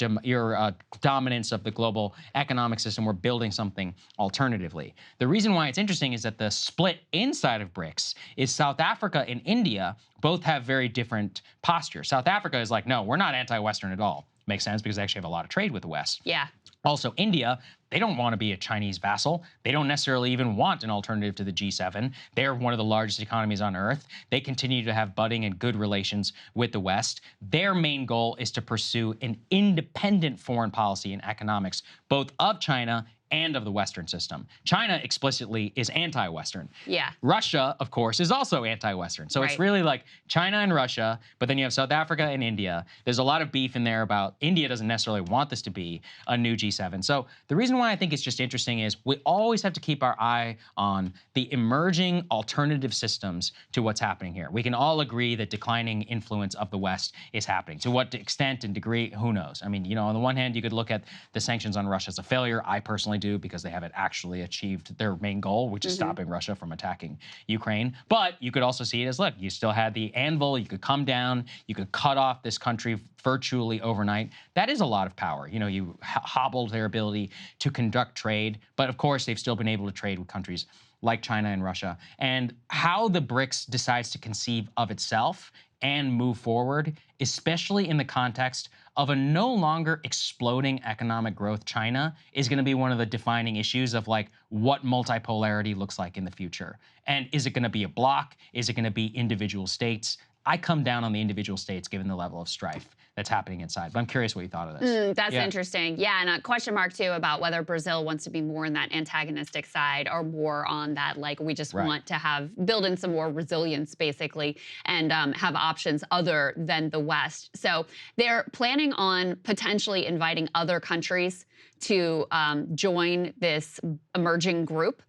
dominance of the global economic system. We're building something alternatively. The reason why it's interesting is that the split inside of BRICS is South Africa and India both have very different postures. South Africa is like, no, we're not anti-Western at all. Makes sense because they actually have a lot of trade with the West. Yeah. Also, India, they don't want to be a Chinese vassal. They don't necessarily even want an alternative to the G7. They're one of the largest economies on earth. They continue to have budding and good relations with the West. Their main goal is to pursue an independent foreign policy and economics, both of China and of the Western system. China explicitly is anti-Western. Yeah. Russia, of course, is also anti-Western. So it's really like China and Russia, but then you have South Africa and India. There's a lot of beef in there about India doesn't necessarily want this to be a new G7. So the reason why I think it's just interesting is we always have to keep our eye on the emerging alternative systems to what's happening here. We can all agree that declining influence of the West is happening. To what extent and degree, who knows? I mean, on the one hand, you could look at the sanctions on Russia as a failure. I personally do, because they haven't actually achieved their main goal, which is stopping Russia from attacking Ukraine. But you could also see it as, look, you still had the anvil. You could come down. You could cut off this country virtually overnight. That is a lot of power. You hobbled their ability to conduct trade. But of course, they've still been able to trade with countries like China and Russia. And how the BRICS decides to conceive of itself and move forward, especially in the context of a no longer exploding economic growth China, is going to be one of the defining issues of like what multipolarity looks like in the future. And is it going to be a bloc? Is it going to be individual states? I come down on the individual states given the level of strife that's happening inside. But I'm curious what you thought of this. That's interesting. Yeah, and a question mark too about whether Brazil wants to be more in that antagonistic side or more on that, like, we just want to build in some more resilience basically and have options other than the West. So they're planning on potentially inviting other countries to join this emerging group.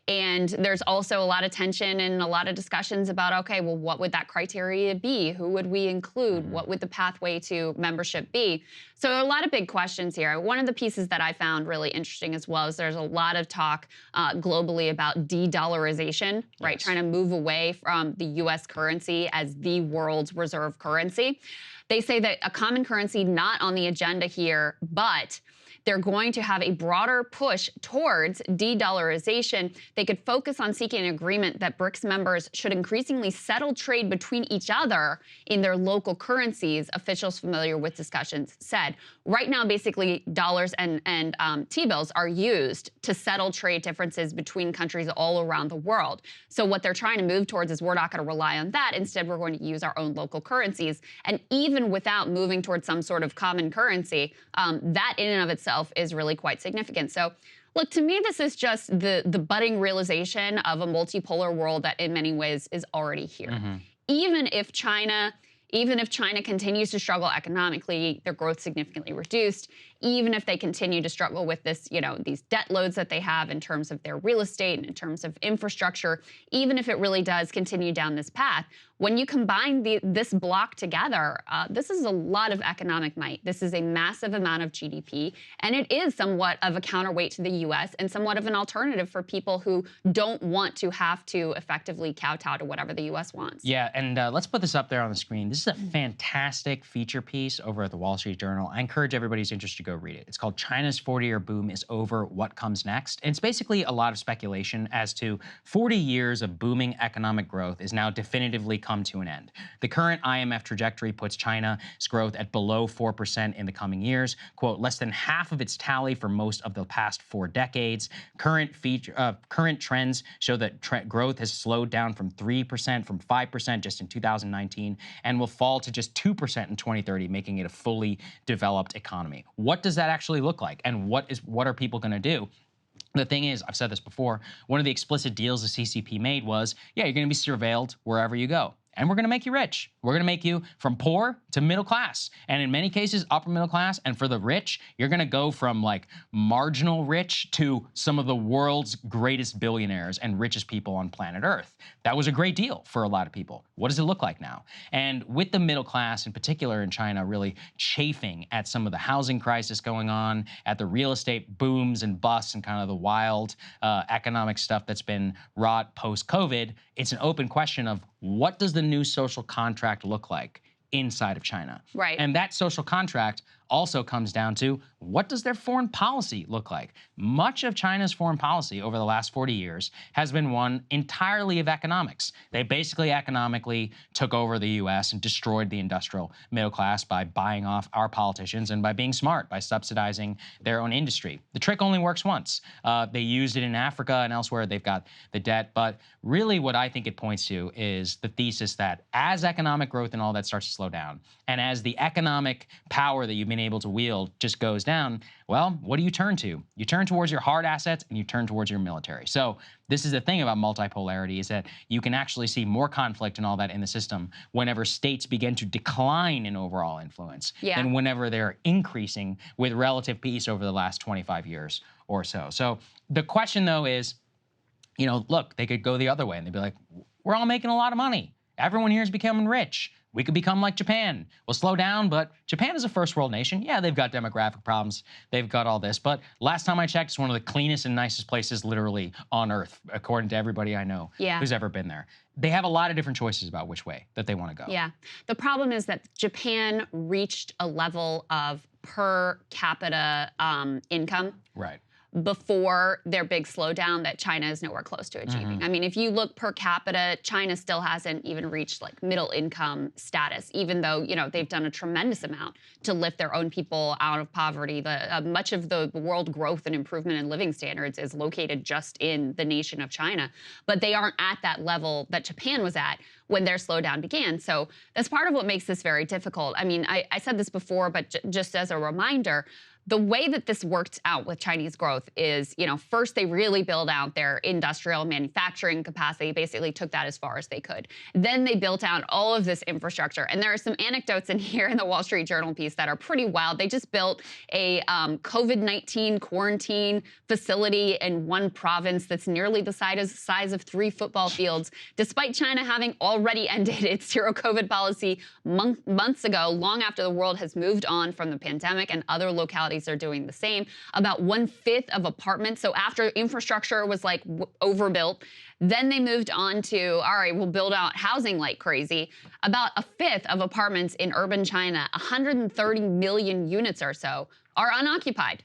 And there's also a lot of tension and a lot of discussions about, okay, well, what would that criteria be? Who would we include? What would the pathway to membership be? So there are a lot of big questions here. One of the pieces that I found really interesting as well is there's a lot of talk globally about de-dollarization, right? Trying to move away from the US currency as the world's reserve currency. They say that a common currency not on the agenda here, but they're going to have a broader push towards de-dollarization. They could focus on seeking an agreement that BRICS members should increasingly settle trade between each other in their local currencies, officials familiar with discussions said. Right now, basically, dollars and T-bills are used to settle trade differences between countries all around the world. So what they're trying to move towards is we're not going to rely on that. Instead, we're going to use our own local currencies. And even without moving towards some sort of common currency, that in and of itself is really quite significant. So look, to me, this is just the budding realization of a multipolar world that in many ways is already here. Even if China continues to struggle economically, their growth significantly reduced, even if they continue to struggle with this, these debt loads that they have in terms of their real estate and in terms of infrastructure, even if it really does continue down this path, when you combine this block together, this is a lot of economic might. This is a massive amount of GDP, and it is somewhat of a counterweight to the US and somewhat of an alternative for people who don't want to have to effectively kowtow to whatever the US wants. Yeah, and let's put this up there on the screen. This is a fantastic feature piece over at the Wall Street Journal. I encourage everybody who's interested to go read it. It's called China's 40-Year Boom is Over, What Comes Next? And it's basically a lot of speculation as to 40 years of booming economic growth is now definitively come to an end. The current IMF trajectory puts China's growth at below 4% in the coming years, quote, less than half of its tally for most of the past 4 decades. Current trends show that growth has slowed down from 3%, from 5% just in 2019, and will fall to just 2% in 2030, making it a fully developed economy. What does that actually look like? And what are people going to do? The thing is, I've said this before, one of the explicit deals the CCP made was, yeah, you're going to be surveilled wherever you go. And we're going to make you rich. We're going to make you from poor to middle class. And in many cases, upper middle class. And for the rich, you're going to go from like marginal rich to some of the world's greatest billionaires and richest people on planet Earth. That was a great deal for a lot of people. What does it look like now? And with the middle class in particular in China really chafing at some of the housing crisis going on, at the real estate booms and busts and kind of the wild economic stuff that's been wrought post-COVID, it's an open question of what does the new social contract look like inside of China? Right. And that social contract also comes down to what does their foreign policy look like? Much of China's foreign policy over the last 40 years has been one entirely of economics. They basically economically took over the US and destroyed the industrial middle class by buying off our politicians and by being smart, by subsidizing their own industry. The trick only works once. They used it in Africa and elsewhere. They've got the debt. But really what I think it points to is the thesis that as economic growth and all that starts to slow down, and as the economic power that you've been able to wield just goes down, well, what do you turn to? You turn towards your hard assets and you turn towards your military. So this is the thing about multipolarity, is that you can actually see more conflict and all that in the system whenever states begin to decline in overall influence than whenever they're increasing with relative peace over the last 25 years or so. So the question though is, look, they could go the other way and they'd be like, we're all making a lot of money. Everyone here is becoming rich. We could become like Japan. We'll slow down, but Japan is a first world nation. Yeah, they've got demographic problems. They've got all this. But last time I checked, it's one of the cleanest and nicest places literally on Earth, according to everybody I know who's ever been there. They have a lot of different choices about which way that they want to go. Yeah. The problem is that Japan reached a level of per capita income before their big slowdown that China is nowhere close to achieving. I mean, if you look per capita, China still hasn't even reached like middle income status, even though, you know, they've done a tremendous amount to lift their own people out of poverty. Much of the world growth and improvement in living standards is located just in the nation of China, but they aren't at that level that Japan was at when their slowdown began. So that's part of what makes this very difficult. I mean, I said this before, but just as a reminder, the way that this worked out with Chinese growth is, you know, first they really build out their industrial manufacturing capacity, basically took that as far as they could. Then they built out all of this infrastructure. And there are some anecdotes in here in the Wall Street Journal piece that are pretty wild. They just built a COVID-19 quarantine facility in one province that's nearly the size of 3 football fields, despite China having already ended its zero COVID policy months ago, long after the world has moved on from the pandemic, and other localities are doing the same. About 1/5 of apartments. So after infrastructure was like overbuilt, then they moved on to, all right, we'll build out housing like crazy. About 1/5 of apartments in urban China, 130 million units or so, are unoccupied.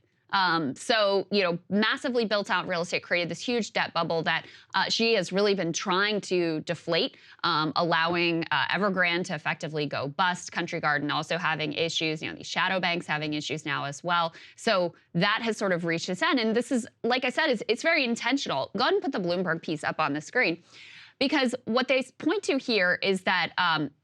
So, you know, massively built out real estate created this huge debt bubble that Xi has really been trying to deflate, allowing Evergrande to effectively go bust, Country Garden also having issues, you know, these shadow banks having issues now as well. So that has sort of reached its end. And this is, like I said, it's very intentional. Go ahead and put the Bloomberg piece up on the screen. Because what they point to here is that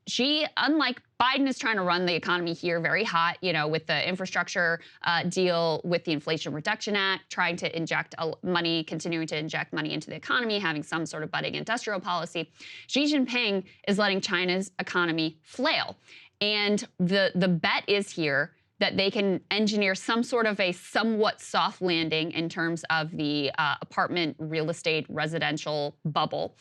Xi, unlike Biden, is trying to run the economy here very hot, you know, with the infrastructure deal, with the Inflation Reduction Act, trying to inject money, continuing to inject money into the economy, having some sort of budding industrial policy. Xi Jinping is letting China's economy flail. And the bet is here that they can engineer some sort of a somewhat soft landing in terms of the apartment, real estate, residential bubble.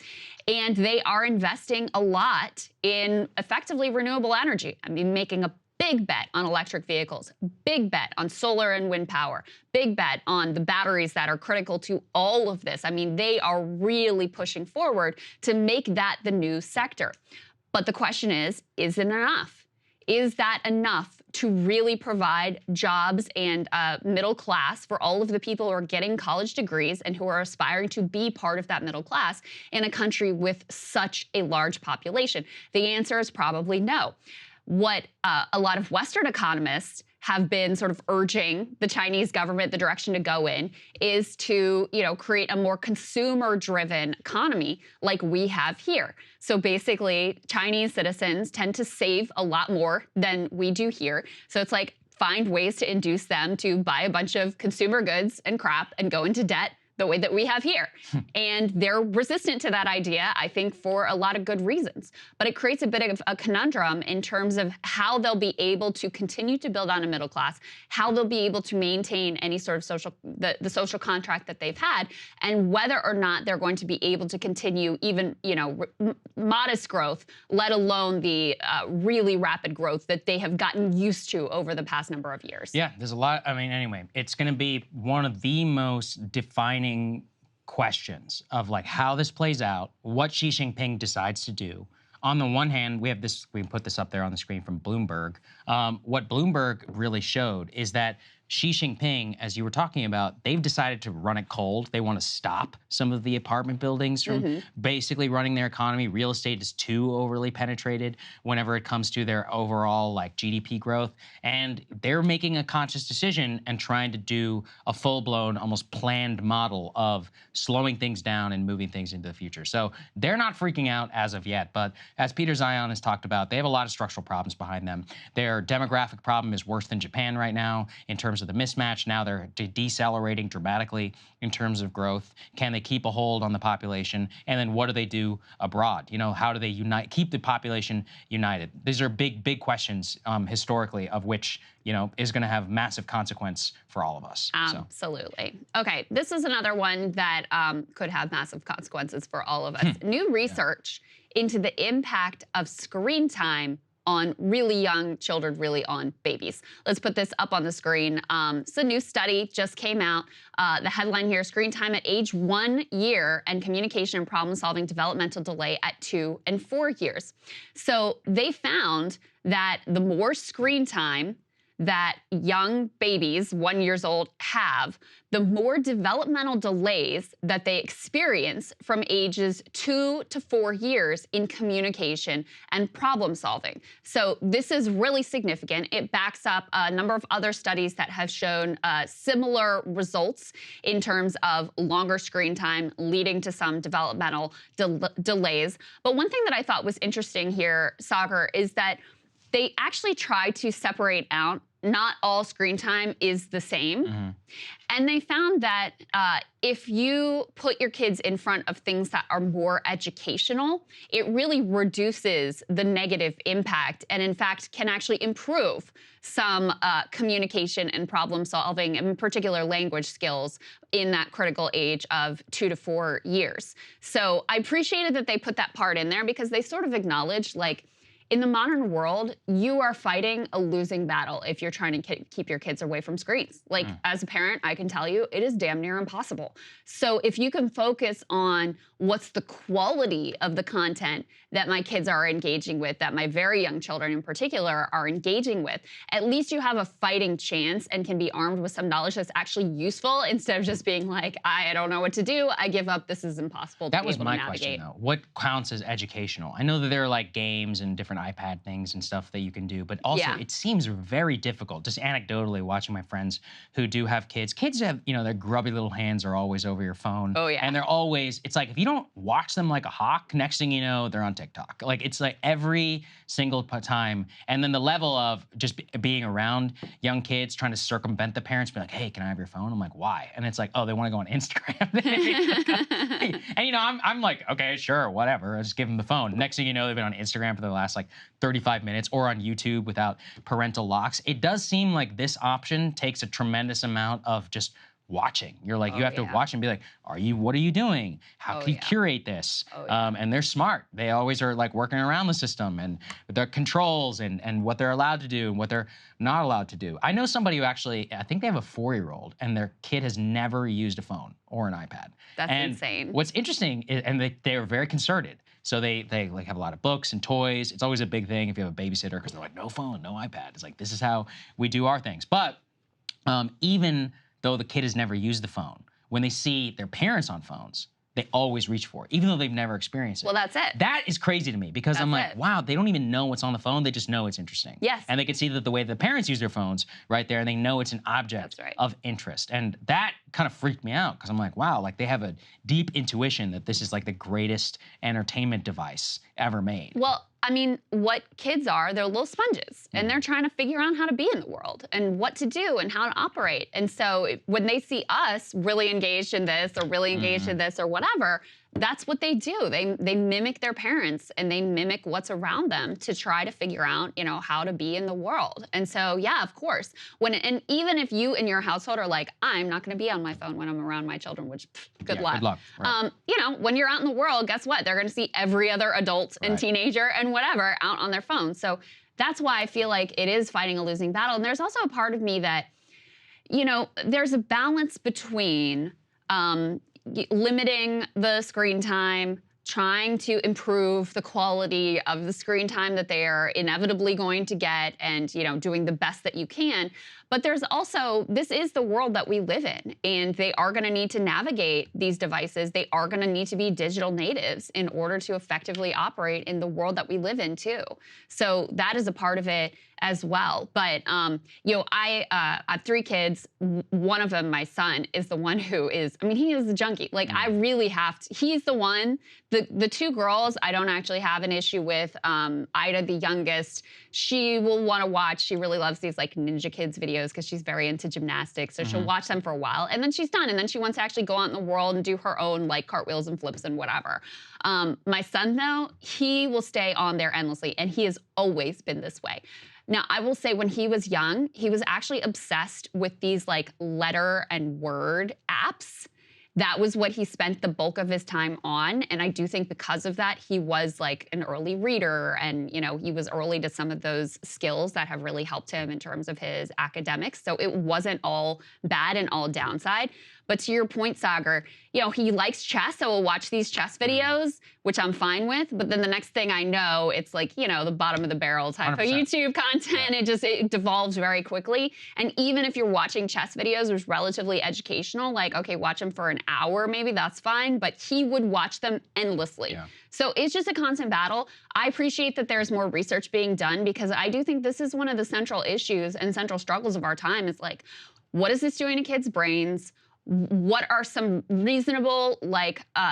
And they are investing a lot in effectively renewable energy. I mean, making a big bet on electric vehicles, big bet on solar and wind power, big bet on the batteries that are critical to all of this. I mean, they are really pushing forward to make that the new sector. But the question is it enough? Is that enough to really provide jobs and middle class for all of the people who are getting college degrees and who are aspiring to be part of that middle class in a country with such a large population? The answer is probably no. What a lot of Western economists have been sort of urging the Chinese government the direction to go in is to, you know, create a more consumer-driven economy like we have here. So basically, Chinese citizens tend to save a lot more than we do here. So it's like, find ways to induce them to buy a bunch of consumer goods and crap and go into debt the way that we have here. And they're resistant to that idea, I think, for a lot of good reasons. But it creates a bit of a conundrum in terms of how they'll be able to continue to build on a middle class, how they'll be able to maintain any sort of social, the social contract that they've had, and whether or not they're going to be able to continue even, you know, modest growth, let alone the really rapid growth that they have gotten used to over the past number of years. Yeah, there's a lot. I mean, anyway, it's going to be one of the most defining questions of like how this plays out, what Xi Jinping decides to do. On the one hand, we have this, we can put this up there on the screen from Bloomberg. What Bloomberg really showed is that Xi Jinping, as you were talking about, they've decided to run it cold. They want to stop some of the apartment buildings from basically running their economy. Real estate is too overly penetrated whenever it comes to their overall like GDP growth. And they're making a conscious decision and trying to do a full-blown, almost planned model of slowing things down and moving things into the future. So they're not freaking out as of yet. But as Peter Zion has talked about, they have a lot of structural problems behind them. Their demographic problem is worse than Japan right now in terms of the mismatch. Now they're decelerating dramatically in terms of growth. Can they keep a hold on the population? And then what do they do abroad? You know, how do they unite, keep the population united? These are big, big questions historically, of which, you know, is going to have massive consequence for all of us. Absolutely. Okay, this is another one that could have massive consequences for all of us. New research into the impact of screen time on really young children, really on babies. Let's put this up on the screen. It's a new study, just came out. The headline here, screen time at age 1 year and communication and problem-solving developmental delay at 2 and 4 years. So they found that the more screen time that young babies, 1 year old, have, the more developmental delays that they experience from ages 2 to 4 years in communication and problem solving. So this is really significant. It backs up a number of other studies that have shown similar results in terms of longer screen time leading to some developmental delays. But one thing that I thought was interesting here, Saagar, is that they actually try to separate out not all screen time is the same. Mm-hmm. And they found that if you put your kids in front of things that are more educational, it really reduces the negative impact and, in fact, can actually improve some communication and problem solving, and in particular language skills, in that critical age of 2 to 4 years. So I appreciated that they put that part in there because they sort of acknowledged, like, in the modern world, you are fighting a losing battle if you're trying to keep your kids away from screens. Like, as a parent, I can tell you, it is damn near impossible. So if you can focus on what's the quality of the content that my kids are engaging with, that my very young children in particular are engaging with, at least you have a fighting chance and can be armed with some knowledge that's actually useful instead of just being like, I don't know what to do, I give up, this is impossible to be able to navigate. That was my question, though. What counts as educational? I know that there are like games and different iPad things and stuff that you can do, but also it seems very difficult, just anecdotally watching my friends who do have kids. Kids have, you know, their grubby little hands are always over your phone. Oh, yeah. And they're always, it's like, if you don't watch them like a hawk, next thing you know, they're on TikTok. Like, it's like every single time. And then the level of just being around young kids, trying to circumvent the parents, be like, hey, can I have your phone? I'm like, why? And it's like, oh, they want to go on Instagram. And, you know, I'm like, okay, sure, whatever. I'll just give them the phone. Next thing you know, they've been on Instagram for the last, like, 35 minutes, or on YouTube without parental locks. It does seem like this option takes a tremendous amount of just watching. You're like, you have to watch and be like, what are you doing? How can you curate this? And they're smart. They always are like working around the system and their controls and what they're allowed to do and what they're not allowed to do. I know somebody who actually, I think they have a 4-year-old and their kid has never used a phone or an iPad. That's insane. What's interesting is, and they are very concerted. So they like have a lot of books and toys. It's always a big thing if you have a babysitter because they're like, no phone, no iPad. It's like, this is how we do our things. But even though the kid has never used the phone, when they see their parents on phones, they always reach for it, even though they've never experienced it. Well, that's it. That is crazy to me because I'm like, wow, they don't even know what's on the phone. They just know it's interesting. Yes. And they can see that the way the parents use their phones right there, and they know it's an object of interest. And that kind of freaked me out because I'm like, wow, like they have a deep intuition that this is like the greatest entertainment device ever made. Well, I mean, what kids are, they're little sponges, and they're trying to figure out how to be in the world and what to do and how to operate. And so when they see us really engaged in this or really engaged in this or whatever, that's what they do. They mimic their parents and they mimic what's around them to try to figure out, you know, how to be in the world. And so, yeah, of course, and even if you in your household are like, I'm not going to be on my phone when I'm around my children, which good luck. Good luck. Right. You know, when you're out in the world, guess what? They're going to see every other adult and teenager and whatever out on their phone. So that's why I feel like it is fighting a losing battle. And there's also a part of me that, you know, there's a balance between limiting the screen time, trying to improve the quality of the screen time that they are inevitably going to get, and, you know, doing the best that you can. But there's also, this is the world that we live in, and they are going to need to navigate these devices. They are going to need to be digital natives in order to effectively operate in the world that we live in too. So that is a part of it as well. But, you know, I have 3 kids. One of them, my son, is the one who is, I mean, he is a junkie. Like, I really have to, he's the one. The 2 girls, I don't actually have an issue with. Ida, the youngest, she will want to watch, she really loves these like Ninja Kids videos because she's very into gymnastics. So she'll watch them for a while and then she's done. And then she wants to actually go out in the world and do her own like cartwheels and flips and whatever. My son, though, he will stay on there endlessly, and he has always been this way. Now, I will say when he was young, he was actually obsessed with these like letter and word apps. that was what he spent the bulk of his time on. And I do think because of that, he was like an early reader, and he was early to some of those skills that have really helped him in terms of his academics. So it wasn't all bad and all downside. But to your point, Saagar, he likes chess, so we'll watch these chess videos, which I'm fine with. But then the next thing I know, it's like, the bottom of the barrel type 100%. Of YouTube content. Yeah. It devolves very quickly. And even if you're watching chess videos, which is relatively educational, like, okay, watch them for an hour, maybe that's fine. But he would watch them endlessly. Yeah. So it's just a constant battle. I appreciate that there's more research being done, because I do think this is one of the central issues and central struggles of our time. Is like, what is this doing to kids' brains? What are some reasonable,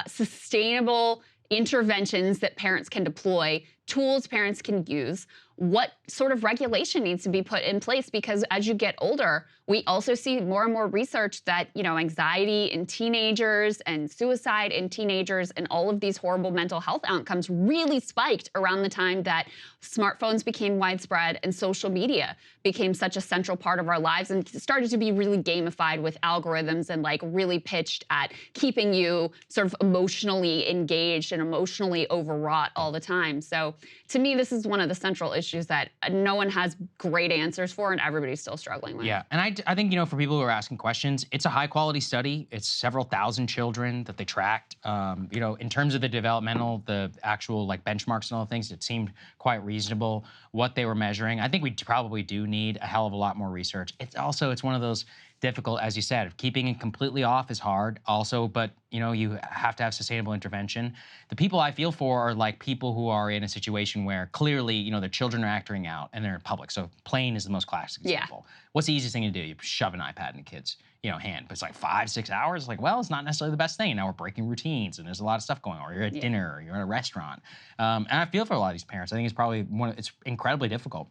sustainable interventions that parents can deploy, tools parents can use? What sort of regulation needs to be put in place? Because as you get older, we also see more and more research that, anxiety in teenagers and suicide in teenagers and all of these horrible mental health outcomes really spiked around the time that smartphones became widespread and social media became such a central part of our lives and started to be really gamified with algorithms and really pitched at keeping you sort of emotionally engaged and emotionally overwrought all the time. So to me, this is one of the central issues that no one has great answers for and everybody's still struggling with. Yeah, and I think, for people who are asking questions, it's a high quality study. It's several thousand children that they tracked. In terms of the developmental, the actual benchmarks and all the things, it seemed quite reasonable what they were measuring. I think we probably do need a hell of a lot more research. It's one of those difficult, as you said, keeping it completely off is hard also, but you have to have sustainable intervention. The people I feel for are people who are in a situation where clearly, their children are acting out and they're in public. So playing is the most classic example. Yeah. What's the easiest thing to do? You shove an iPad in a kid's, hand, but it's 5-6 hours. It's not necessarily the best thing. Now we're breaking routines and there's a lot of stuff going on. Or you're at dinner, or you're at a restaurant. And I feel for a lot of these parents. I think it's probably it's incredibly difficult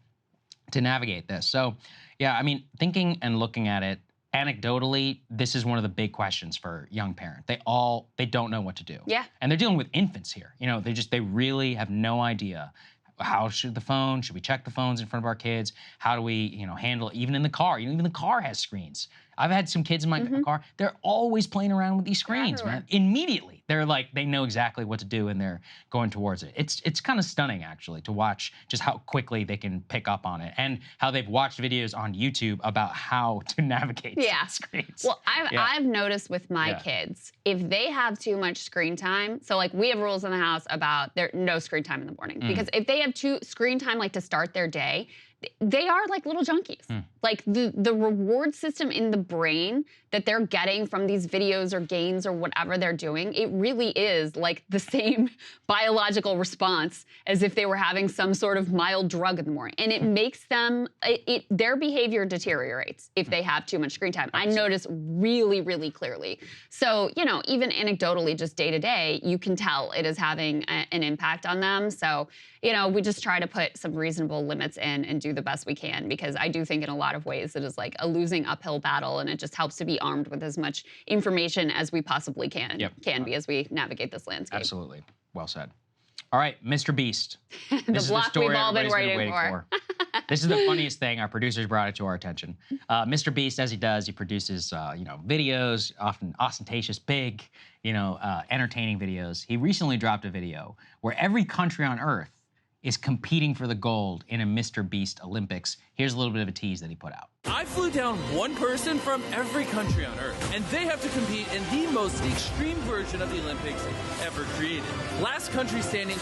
to navigate this. So yeah, thinking and looking at it, anecdotally, this is one of the big questions for young parents. They don't know what to do. Yeah. And they're dealing with infants here. They really have no idea. How should we check the phones in front of our kids? How do we, handle it? Even in the car? Even the car has screens. I've had some kids in my car. They're always playing around with these screens, man. Immediately. They're they know exactly what to do and they're going towards it. It's kind of stunning, actually, to watch just how quickly they can pick up on it and how they've watched videos on YouTube about how to navigate screens. Well, I've noticed with my kids, if they have too much screen time, so we have rules in the house about no screen time in the morning. Because if they have too screen time to start their day, they are like little junkies. The reward system in the brain that they're getting from these videos or games or whatever they're doing, it really is the same biological response as if they were having some sort of mild drug in the morning. And it makes them, their behavior deteriorates if they have too much screen time. I notice really, really clearly. So, even anecdotally, just day to day, you can tell it is having an impact on them. So, we just try to put some reasonable limits in and do the best we can, because I do think in a lot of ways it is a losing uphill battle, and it just helps to be armed with as much information as we possibly can be as we navigate this landscape. Absolutely. Well said. All right, Mr. Beast. The block we've all been waiting for. This is the funniest thing. Our producers brought it to our attention. Mr. Beast, as he does, he produces, videos, often ostentatious, big, entertaining videos. He recently dropped a video where every country on Earth is competing for the gold in a Mr. Beast Olympics. Here's a little bit of a tease that he put out. I flew down one person from every country on Earth, and they have to compete in the most extreme version of the Olympics ever created. Last country standing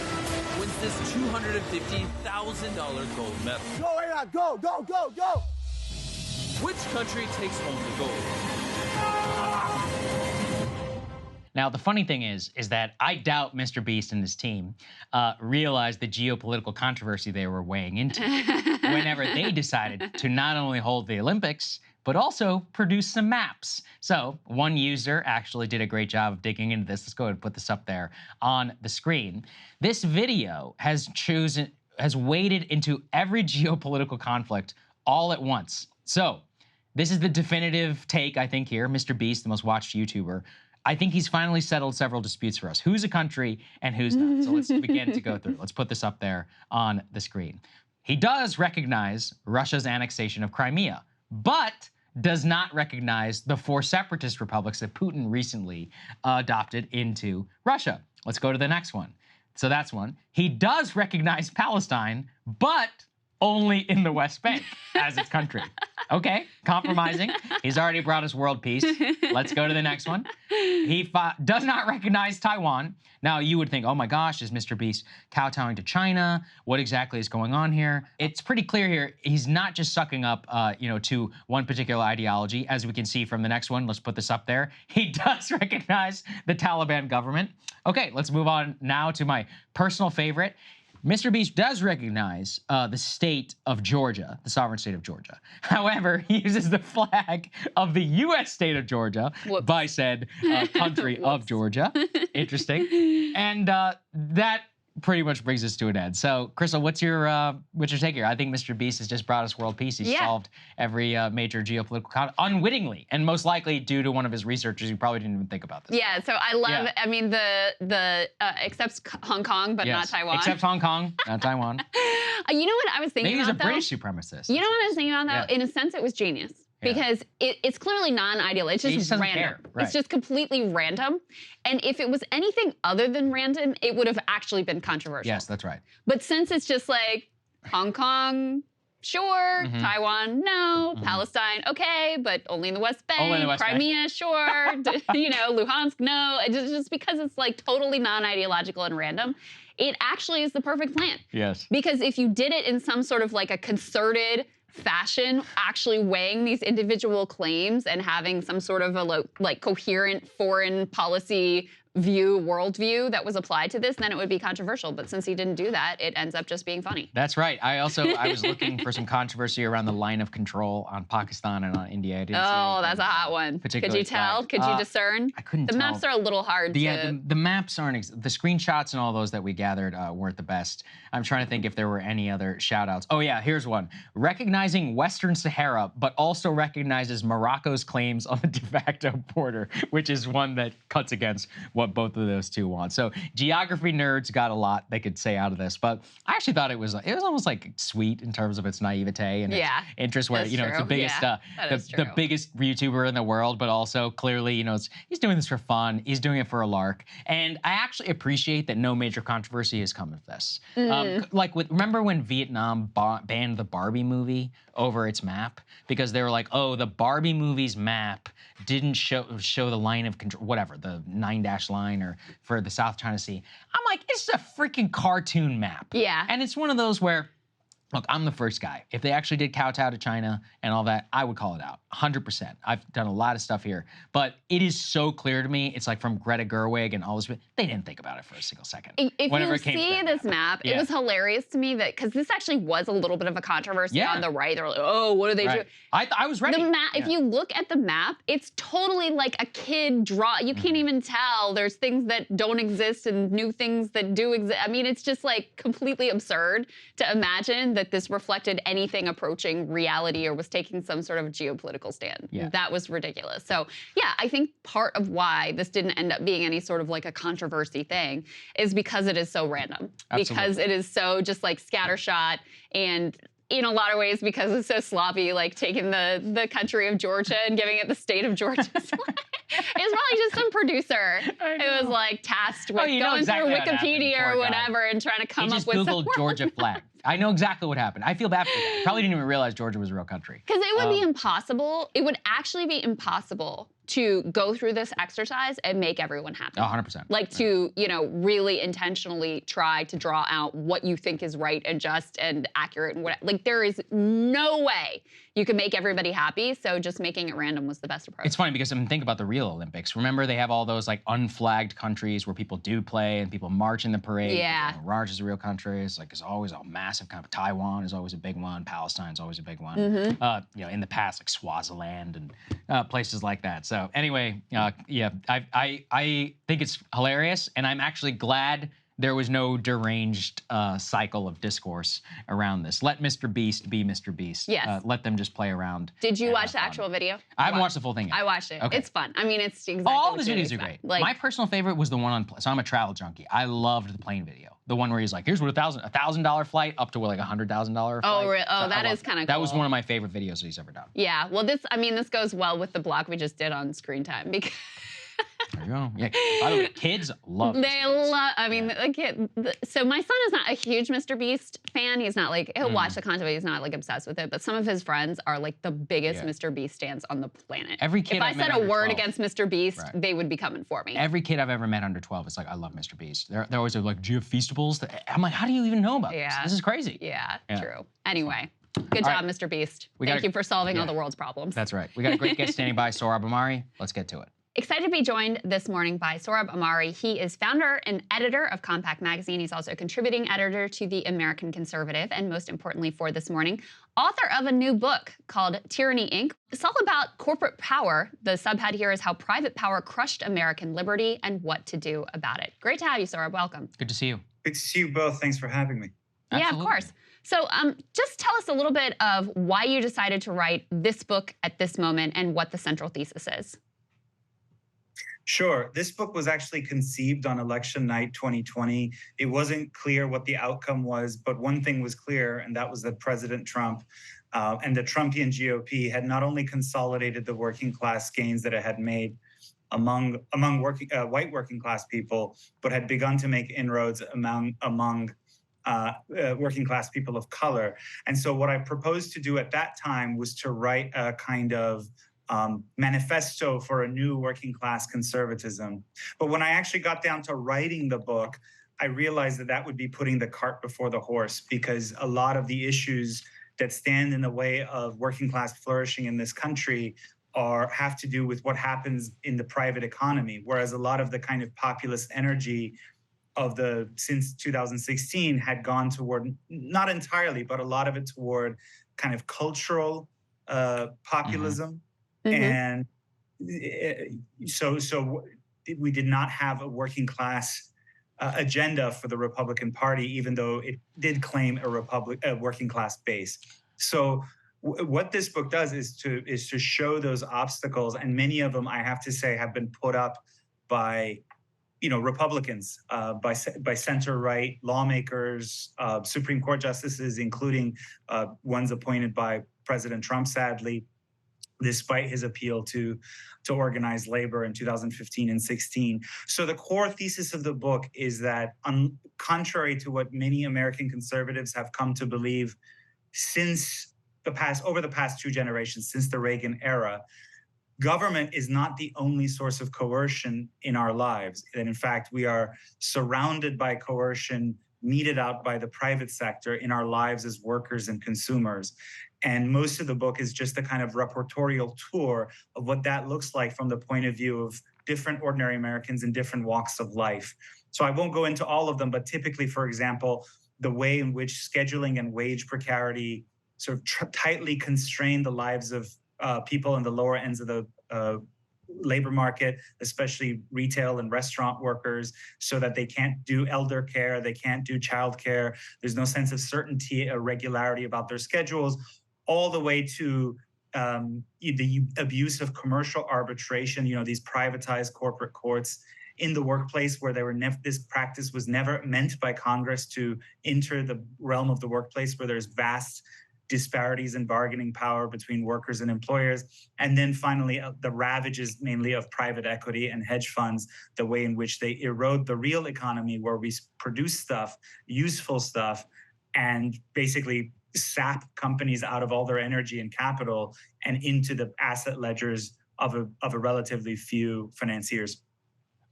wins this $250,000 gold medal. Go, Aaron, go, go, go, go! Which country takes home the gold? Now, the funny thing is that I doubt Mr. Beast and his team realized the geopolitical controversy they were weighing into whenever they decided to not only hold the Olympics, but also produce some maps. So one user actually did a great job of digging into this. Let's go ahead and put this up there on the screen. This video has waded into every geopolitical conflict all at once. So this is the definitive take, I think, here. Mr. Beast, the most watched YouTuber, I think he's finally settled several disputes for us. Who's a country and who's not? So let's begin to go through. Let's put this up there on the screen. He does recognize Russia's annexation of Crimea, but does not recognize the 4 separatist republics that Putin recently adopted into Russia. Let's go to the next one. So that's one. He does recognize Palestine, but only in the West Bank as its country. Okay, compromising. He's already brought us world peace. Let's go to the next one. He does not recognize Taiwan. Now, you would think, oh my gosh, is Mr. Beast kowtowing to China? What exactly is going on here? It's pretty clear here. He's not just sucking up, to one particular ideology. As we can see from the next one, let's put this up there. He does recognize the Taliban government. Okay, let's move on now to my personal favorite. Mr. Beast does recognize the state of Georgia, the sovereign state of Georgia. However, he uses the flag of the U.S. state of Georgia by said country of Georgia. Interesting. And that pretty much brings us to an end. So, Krystal, what's your take here? I think Mr. Beast has just brought us world peace. He's solved every major geopolitical conflict unwittingly, and most likely due to one of his researchers who probably didn't even think about this. Yeah, so I love, I mean, the except Hong Kong, but not Taiwan. Except Hong Kong, not Taiwan. You know what I was thinking Maybe he's about, a British supremacist. You know what I was thinking about, though? Yeah. In a sense, it was genius. Because it's clearly non-ideal. It's just random. Care. Right. It's just completely random. And if it was anything other than random, it would have actually been controversial. Yes, that's right. But since it's just like Hong Kong, sure, Taiwan, no, Palestine, okay, but only in the West Bank, only in the West Crimea, Bank. sure, Luhansk, no. It's just because it's like totally non-ideological and random, it actually is the perfect plan. Yes. Because if you did it in some sort of like a concerted fashion, actually weighing these individual claims and having some sort of a like coherent foreign policy worldview that was applied to this, then it would be controversial. But since he didn't do that, it ends up just being funny. That's right. I was looking for some controversy around the line of control on Pakistan and on India. I didn't see anything, that's a hot one. Could you tell? Could you discern? I couldn't tell. tell. The maps are a little hard to... The maps aren't... The screenshots and all those that we gathered weren't the best. I'm trying to think if there were any other shout-outs. Oh, yeah, here's one. Recognizing Western Sahara, but also recognizes Morocco's claims on the de facto border, which is one that cuts against what both of those two want. So geography nerds got a lot they could say out of this, but I actually thought it was almost like sweet in terms of its naivete and its interest, where it's the biggest the biggest YouTuber in the world, but also clearly he's doing this for fun. He's doing it for a lark, and I actually appreciate that no major controversy has come of this. Remember when Vietnam banned the Barbie movie over its map because they were like, oh, the Barbie movie's map didn't show the line of control, whatever, the 9-dash line or for the South China Sea. I'm like, it's a freaking cartoon map. Yeah. And it's one of those where, look, I'm the first guy. If they actually did kowtow to China and all that, I would call it out, 100%. I've done a lot of stuff here. But it is so clear to me, it's like from Greta Gerwig and all this, they didn't think about it for a single second. If you see this map, it was hilarious to me that, because this actually was a little bit of a controversy on the right. They're like, oh, what do they do? I was ready. The map, if you look at the map, it's totally like a kid draw. You can't even tell. There's things that don't exist and new things that do exist. I mean, it's just like completely absurd to imagine that this reflected anything approaching reality or was taking some sort of geopolitical stand. Yeah. That was ridiculous. So yeah, I think part of why this didn't end up being any sort of like a controversy thing is because it is so random. Absolutely. Because it is so just like scattershot, and in a lot of ways because it's so sloppy, like taking the country of Georgia and giving it the state of Georgia. It's probably just some producer who was like tasked with going through Wikipedia or whatever and trying to come up with some Googled Georgia flag. I know exactly what happened. I feel bad for that. Probably didn't even realize Georgia was a real country. Because it would be impossible. It would actually be impossible to go through this exercise and make everyone happy. 100%. Like to, really intentionally try to draw out what you think is right and just and accurate and what. Like there is no way you can make everybody happy. So just making it random was the best approach. It's funny because think about the real Olympics. Remember they have all those like unflagged countries where people do play and people march in the parade. Yeah. March is a real country. It's like it's always a massive kind of. Taiwan is always a big one. Palestine's always a big one. In the past, like Swaziland and places like that. So anyway, I think it's hilarious, and I'm actually glad there was no deranged cycle of discourse around this. Let Mr. Beast be Mr. Beast. Yes. Let them just play around. Did you watch the actual video? I haven't watched the full thing yet. I watched it. Okay. It's fun. I mean, it's exactly all what his you'd videos are expect. great. Like, My personal favorite was the one on, so I'm a travel junkie. I loved the plane video. The one where he's like, here's what $1,000 flight up to like $100,000 flight. That is kind of cool. That was one of my favorite videos that he's ever done. Yeah, well, this goes well with the block we just did on Screen Time because There you go. Yeah. By the way, kids love this. they love. I mean, so my son is not a huge Mr. Beast fan. He's not like he'll watch the content, but he's not like obsessed with it. But some of his friends are like the biggest Mr. Beast stands on the planet. Every kid if I I've met said a under word 12. against Mr. Beast, they would be coming for me. Every kid I've ever met under 12 is like, I love Mr. Beast. They're always like, do you have Feastables? I'm like, how do you even know about this? This is crazy. Yeah, true. Anyway, good job, Mr. Beast. Thank you for solving all the world's problems. That's right. We got a great guest standing by, Sohrab Ahmari. Let's get to it. Excited to be joined this morning by Sohrab Ahmari. He is founder and editor of Compact Magazine. He's also a contributing editor to The American Conservative, and most importantly for this morning, author of a new book called Tyranny, Inc. It's all about corporate power. The subhead here is How Private Power Crushed American Liberty and What to Do About It. Great to have you, Sohrab. Welcome. Good to see you. Good to see you both. Thanks for having me. Absolutely. Yeah, of course. So just tell us a little bit of why you decided to write this book at this moment and what the central thesis is. Sure. This book was actually conceived on election night 2020. It wasn't clear what the outcome was, but one thing was clear, and that was that President Trump and the Trumpian GOP had not only consolidated the working class gains that it had made among white working class people, but had begun to make inroads among working class people of color. And so what I proposed to do at that time was to write a kind of manifesto for a new working class conservatism. But when I actually got down to writing the book, I realized that that would be putting the cart before the horse, because a lot of the issues that stand in the way of working class flourishing in this country have to do with what happens in the private economy, whereas a lot of the kind of populist energy of since 2016 had gone toward, not entirely, but a lot of it toward kind of cultural populism. And so we did not have a working class agenda for the Republican Party, even though it did claim a working class base. So what this book does is to show those obstacles, and many of them, I have to say, have been put up by Republicans, by center-right lawmakers, Supreme Court justices, including ones appointed by President Trump, sadly, despite his appeal to organized labor in 2015 and 16. So the core thesis of the book is that, contrary to what many American conservatives have come to believe over the past two generations, since the Reagan era, government is not the only source of coercion in our lives. And in fact, we are surrounded by coercion meted out by the private sector in our lives as workers and consumers. And most of the book is just a kind of reportorial tour of what that looks like from the point of view of different ordinary Americans in different walks of life. So I won't go into all of them, but typically, for example, the way in which scheduling and wage precarity sort of tightly constrain the lives of people in the lower ends of the labor market, especially retail and restaurant workers, so that they can't do elder care, they can't do child care. There's no sense of certainty or regularity about their schedules, all the way to the abuse of commercial arbitration, these privatized corporate courts in the workplace, where this practice was never meant by Congress to enter the realm of the workplace, where there's vast disparities in bargaining power between workers and employers. And then finally, the ravages mainly of private equity and hedge funds, the way in which they erode the real economy, where we produce stuff, useful stuff, and basically sap companies out of all their energy and capital and into the asset ledgers of a relatively few financiers.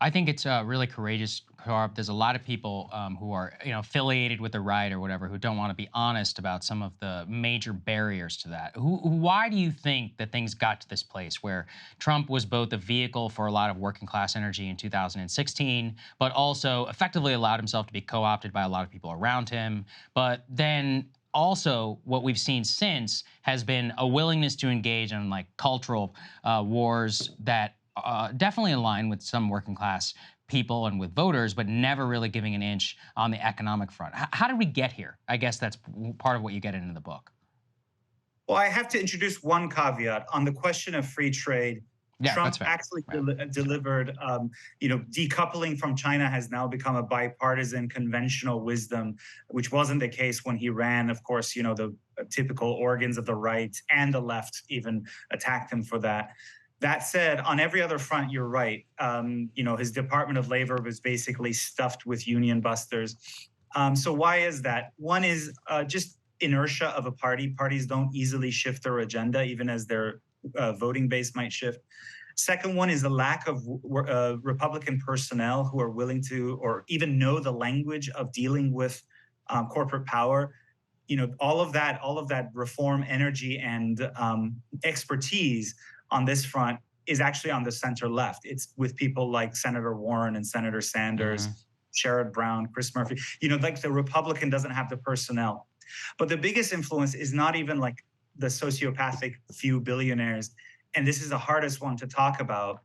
I think it's really courageous, Sohrab. There's a lot of people who are, affiliated with the right or whatever, who don't want to be honest about some of the major barriers to that. Why do you think that things got to this place where Trump was both a vehicle for a lot of working class energy in 2016, but also effectively allowed himself to be co-opted by a lot of people around him, but then also, what we've seen since has been a willingness to engage in cultural wars that definitely align with some working class people and with voters, but never really giving an inch on the economic front. How did we get here? I guess that's part of what you get into the book. Well, I have to introduce one caveat on the question of free trade. Yeah, Trump actually delivered, decoupling from China has now become a bipartisan conventional wisdom, which wasn't the case when he ran. Of course, the typical organs of the right and the left even attacked him for that. That said, on every other front, you're right. His Department of Labor was basically stuffed with union busters. So why is that? One is just inertia of a party. Parties don't easily shift their agenda, even as their voting base might shift. Second one is the lack of Republican personnel who are willing to or even know the language of dealing with corporate power. All of that reform energy and expertise on this front is actually on the center left. It's with people like Senator Warren and Senator Sanders, Sherrod Brown, Chris Murphy. Like the Republican doesn't have the personnel. But the biggest influence is not even like the sociopathic few billionaires. And this is the hardest one to talk about,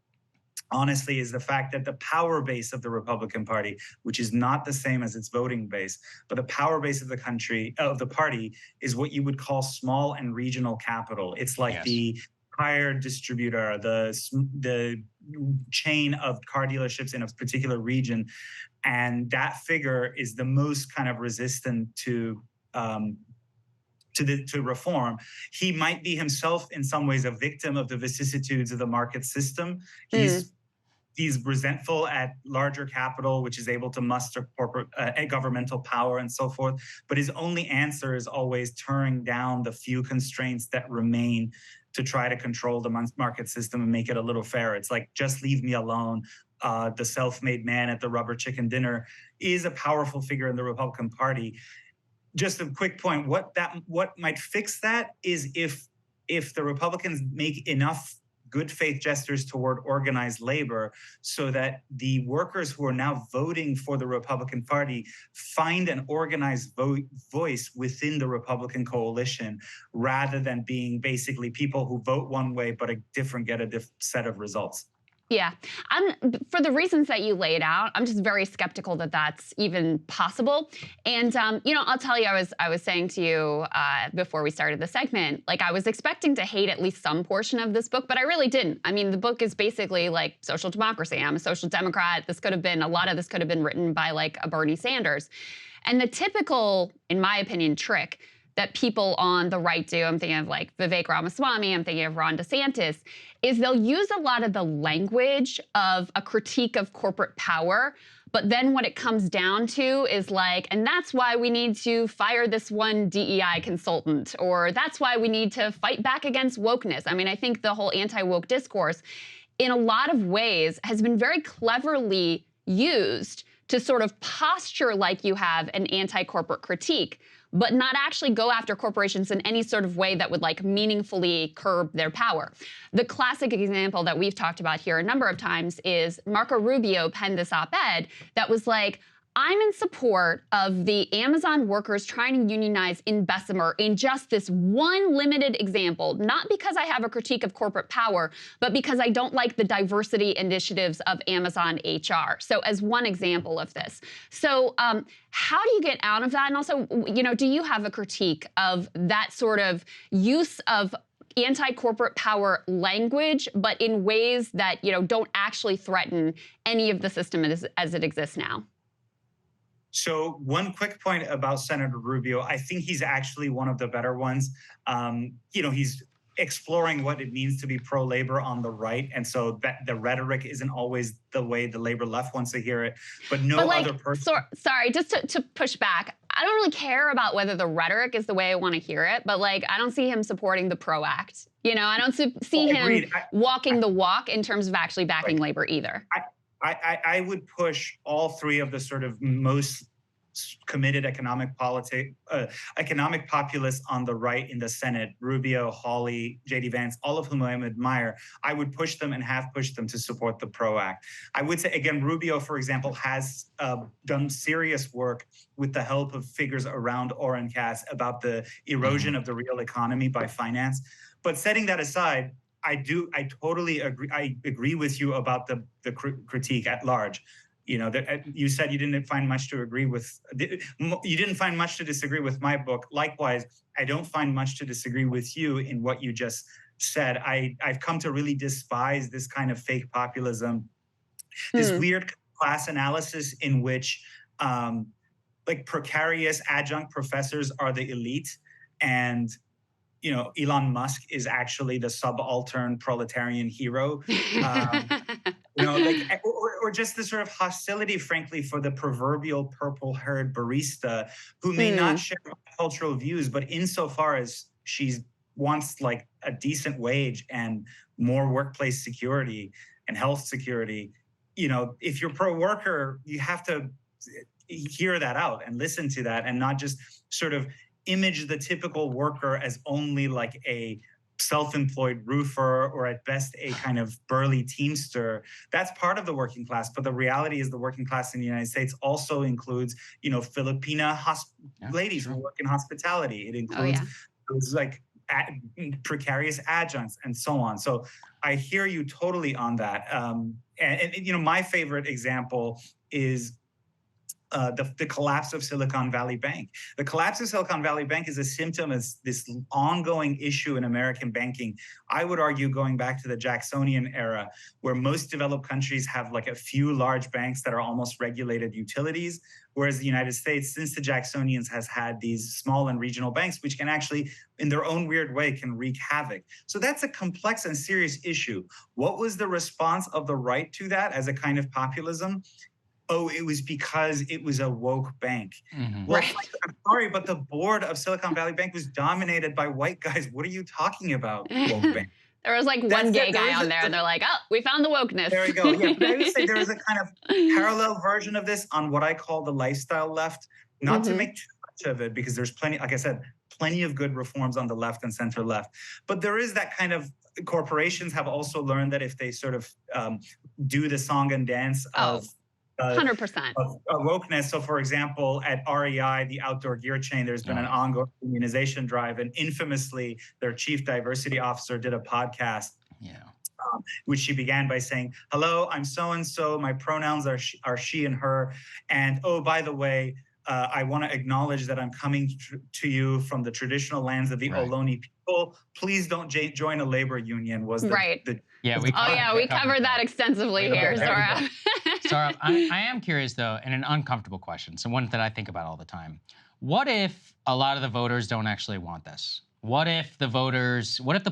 honestly, is the fact that the power base of the Republican Party, which is not the same as its voting base, but the power base of the party is what you would call small and regional capital. It's like the tire distributor, the chain of car dealerships in a particular region. And that figure is the most kind of resistant to reform. He might be himself in some ways a victim of the vicissitudes of the market system. He's resentful at larger capital, which is able to muster corporate governmental power and so forth. But his only answer is always tearing down the few constraints that remain to try to control the market system and make it a little fairer. It's like, just leave me alone. The self-made man at the rubber chicken dinner is a powerful figure in the Republican Party. Just a quick point, what might fix that is if the Republicans make enough good faith gestures toward organized labor so that the workers who are now voting for the Republican Party find an organized voice within the Republican coalition, rather than being basically people who vote one way but get a different set of results. Yeah, for the reasons that you laid out, I'm just very skeptical that that's even possible. And I'll tell you, I was saying to you before we started the segment, like I was expecting to hate at least some portion of this book, but I really didn't. I mean, the book is basically like social democracy. I'm a social democrat. A lot of this could have been written by like a Bernie Sanders. And the typical, in my opinion, trick that people on the right do, I'm thinking of like Vivek Ramaswamy, I'm thinking of Ron DeSantis, is they'll use a lot of the language of a critique of corporate power, but then what it comes down to is like, and that's why we need to fire this one DEI consultant, or that's why we need to fight back against wokeness. I mean, I think the whole anti-woke discourse, in a lot of ways, has been very cleverly used to sort of posture like you have an anti-corporate critique, but not actually go after corporations in any sort of way that would like meaningfully curb their power. The classic example that we've talked about here a number of times is Marco Rubio penned this op-ed that was like, I'm in support of the Amazon workers trying to unionize in Bessemer in just this one limited example, not because I have a critique of corporate power, but because I don't like the diversity initiatives of Amazon HR. So as one example of this. So how do you get out of that? And also, do you have a critique of that sort of use of anti-corporate power language, but in ways that, don't actually threaten any of the system as it exists now? So one quick point about Senator Rubio, I think he's actually one of the better ones. He's exploring what it means to be pro-labor on the right. And so that the rhetoric isn't always the way the labor left wants to hear it, but other person. Sorry, just to push back. I don't really care about whether the rhetoric is the way I want to hear it, but like, I don't see him supporting the PRO Act. I don't see him walking the walk in terms of actually backing labor either. I would push all three of the sort of most committed economic populists on the right in the Senate, Rubio, Hawley, J.D. Vance, all of whom I admire. I would push them and have pushed them to support the PRO Act. I would say, again, Rubio, for example, has done serious work with the help of figures around Oren Cass about the erosion of the real economy by finance. But setting that aside, I totally agree. I agree with you about the critique at large. You said you didn't find much to agree with. You didn't find much to disagree with my book. Likewise, I don't find much to disagree with you in what you just said. I've come to really despise this kind of fake populism, this weird class analysis in which like precarious adjunct professors are the elite, and Elon Musk is actually the subaltern proletarian hero. Or just the sort of hostility, frankly, for the proverbial purple-haired barista who may not share cultural views, but insofar as she wants like a decent wage and more workplace security and health security, if you're pro-worker, you have to hear that out and listen to that, and not just sort of image the typical worker as only like a self-employed roofer or at best a kind of burly teamster. That's part of the working class, but the reality is the working class in the United States also includes, Filipina ladies who work in hospitality. It includes like precarious adjuncts and so on. So I hear you totally on that. And my favorite example is the collapse of Silicon Valley Bank. The collapse of Silicon Valley Bank is a symptom of this ongoing issue in American banking. I would argue going back to the Jacksonian era, where most developed countries have like a few large banks that are almost regulated utilities, whereas the United States, since the Jacksonians, has had these small and regional banks, which can actually, in their own weird way, can wreak havoc. So that's a complex and serious issue. What was the response of the right to that as a kind of populism? Oh, it was because it was a woke bank. Well, I'm sorry, but the board of Silicon Valley Bank was dominated by white guys. What are you talking about, woke bank? There was like one gay guy on there, and they're like, oh, we found the wokeness. There we go. Yeah, but I would say there is a kind of parallel version of this on what I call the lifestyle left, not to make too much of it, because there's plenty, like I said, plenty of good reforms on the left and center left. But there is that kind of, corporations have also learned that if they sort of do the song and dance of 100% wokeness. So, for example, at REI, the outdoor gear chain, there's been an ongoing immunization drive, and infamously, their chief diversity officer did a podcast, which she began by saying, "Hello, I'm so and so. My pronouns are she and her, and oh, by the way, I want to acknowledge that I'm coming to you from the traditional lands of the Ohlone people. Please don't join a labor union." Was the we covered that extensively here, Sohrab. Sohrab, I am curious though, and an uncomfortable question, so one that I think about all the time. What if a lot of the voters don't actually want this? What if the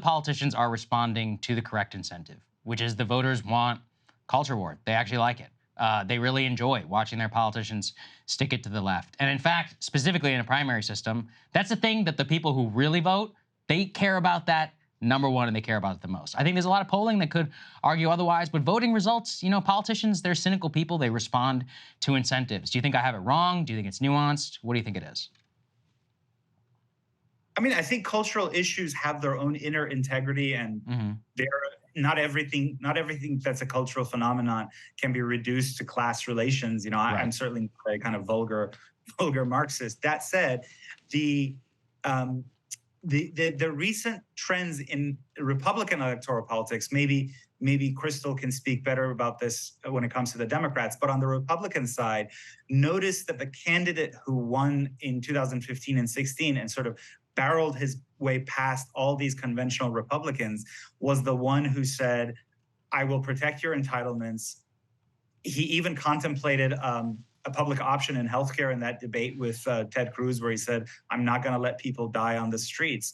politicians are responding to the correct incentive, which is the voters want culture war? They actually like it. They really enjoy watching their politicians stick it to the left. And in fact, specifically in a primary system, that's the thing that the people who really vote, they care about that number one, and they care about it the most. I think there's a lot of polling that could argue otherwise, but voting results, politicians, they're cynical people. They respond to incentives. Do you think I have it wrong? Do you think it's nuanced? What do you think it is? I mean, I think cultural issues have their own inner integrity, and they're not everything that's a cultural phenomenon can be reduced to class relations. I'm certainly a kind of vulgar Marxist. That said, the recent trends in Republican electoral politics, maybe Krystal can speak better about this when it comes to the Democrats, but on the Republican side, notice that the candidate who won in 2015 and 16 and sort of barreled his way past all these conventional Republicans was the one who said, I will protect your entitlements. He even contemplated a public option in healthcare in that debate with Ted Cruz, where he said, I'm not going to let people die on the streets,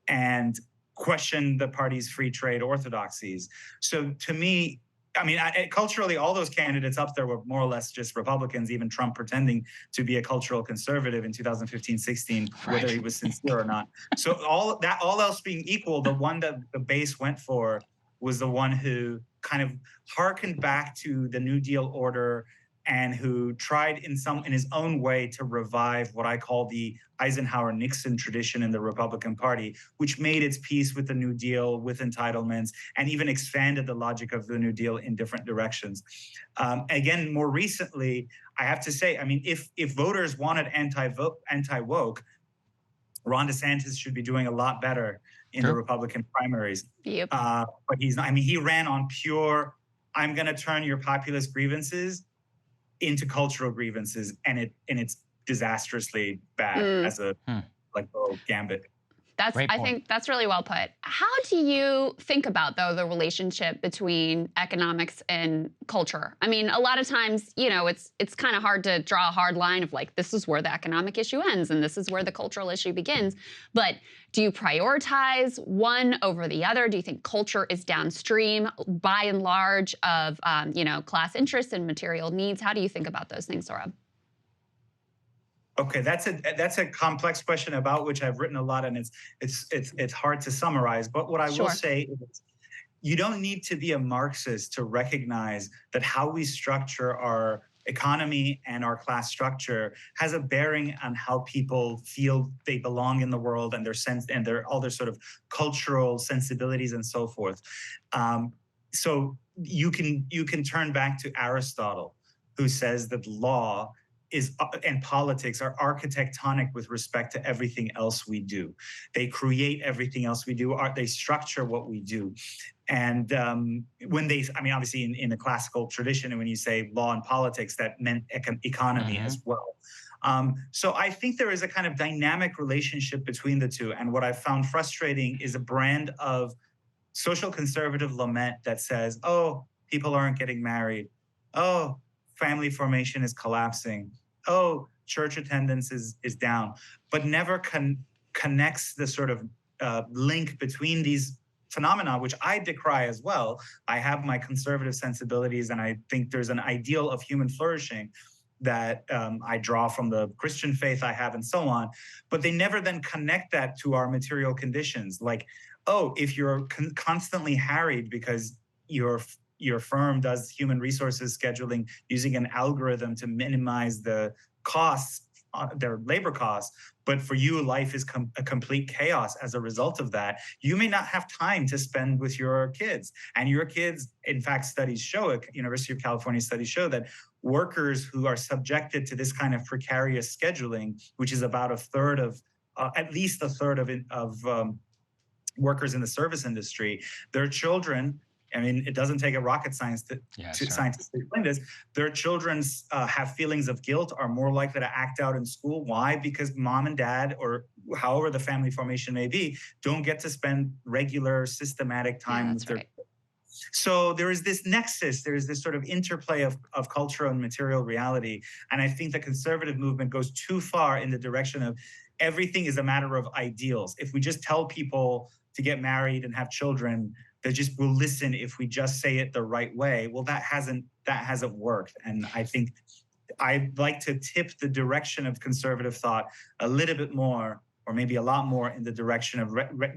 and questioned the party's free trade orthodoxies. So to me, I mean, culturally, all those candidates up there were more or less just Republicans, even Trump pretending to be a cultural conservative in 2015-16, whether he was sincere or not. So all else being equal, the one that the base went for was the one who kind of hearkened back to the New Deal order and who tried in his own way to revive what I call the Eisenhower-Nixon tradition in the Republican Party, which made its peace with the New Deal, with entitlements, and even expanded the logic of the New Deal in different directions. Again, more recently, I have to say, I mean, if voters wanted anti-woke, Ron DeSantis should be doing a lot better in the Republican primaries. Yep. But he's not. I mean, he ran on pure, I'm going to turn your populist grievances into cultural grievances, and it's disastrously bad as a like little gambit. I think that's really well put. How do you think about, though, the relationship between economics and culture? I mean, a lot of times, you know, it's kind of hard to draw a hard line of like, this is where the economic issue ends and this is where the cultural issue begins. But do you prioritize one over the other? Do you think culture is downstream, by and large, of you know, class interests and material needs? How do you think about those things, Sohrab? Okay, that's a complex question about which I've written a lot, and it's hard to summarize. But what I will say is, you don't need to be a Marxist to recognize that how we structure our economy and our class structure has a bearing on how people feel they belong in the world and their sense and their all their sort of cultural sensibilities and so forth. So you can turn back to Aristotle, who says that law and politics are architectonic with respect to everything else we do. They create everything else we do. They structure what we do. And when I mean, obviously in the classical tradition, and when you say law and politics, that meant economy as well. So I think there is a kind of dynamic relationship between the two. And what I found frustrating is a brand of social conservative lament that says, oh, people aren't getting married. Oh, family formation is collapsing. Oh, church attendance is down, but never connects the sort of link between these phenomena, which I decry as well. I have my conservative sensibilities, and I think there's an ideal of human flourishing that I draw from the Christian faith I have and so on, but they never then connect that to our material conditions. Like, oh, if you're constantly harried because your firm does human resources scheduling using an algorithm to minimize the costs, their labor costs, but for you, life is a complete chaos as a result of that. You may not have time to spend with your kids. And your kids, in fact, studies show, University of California studies show that workers who are subjected to this kind of precarious scheduling, which is about a third of, at least a third of workers in the service industry, their children, I mean, it doesn't take a rocket science to scientists to explain this. Their children have feelings of guilt, are more likely to act out in school. Why? Because mom and dad, or however the family formation may be, don't get to spend regular, systematic time with their kids. So there is this nexus, there is this sort of interplay of cultural and material reality. And I think the conservative movement goes too far in the direction of everything is a matter of ideals. If we just tell people to get married and have children, they just will listen if we just say it the right way. Well, that hasn't worked. And I think I'd like to tip the direction of conservative thought a little bit more, or maybe a lot more, in the direction of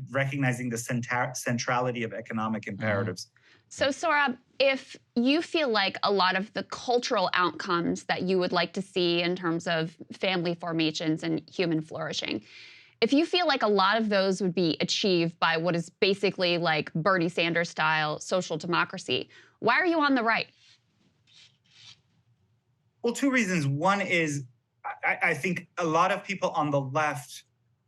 recognizing the centrality of economic imperatives. So Sohrab, if you feel like a lot of the cultural outcomes that you would like to see in terms of family formations and human flourishing, if you feel like a lot of those would be achieved by what is basically like Bernie Sanders style social democracy, why are you on the right? Well, two reasons. One is I think a lot of people on the left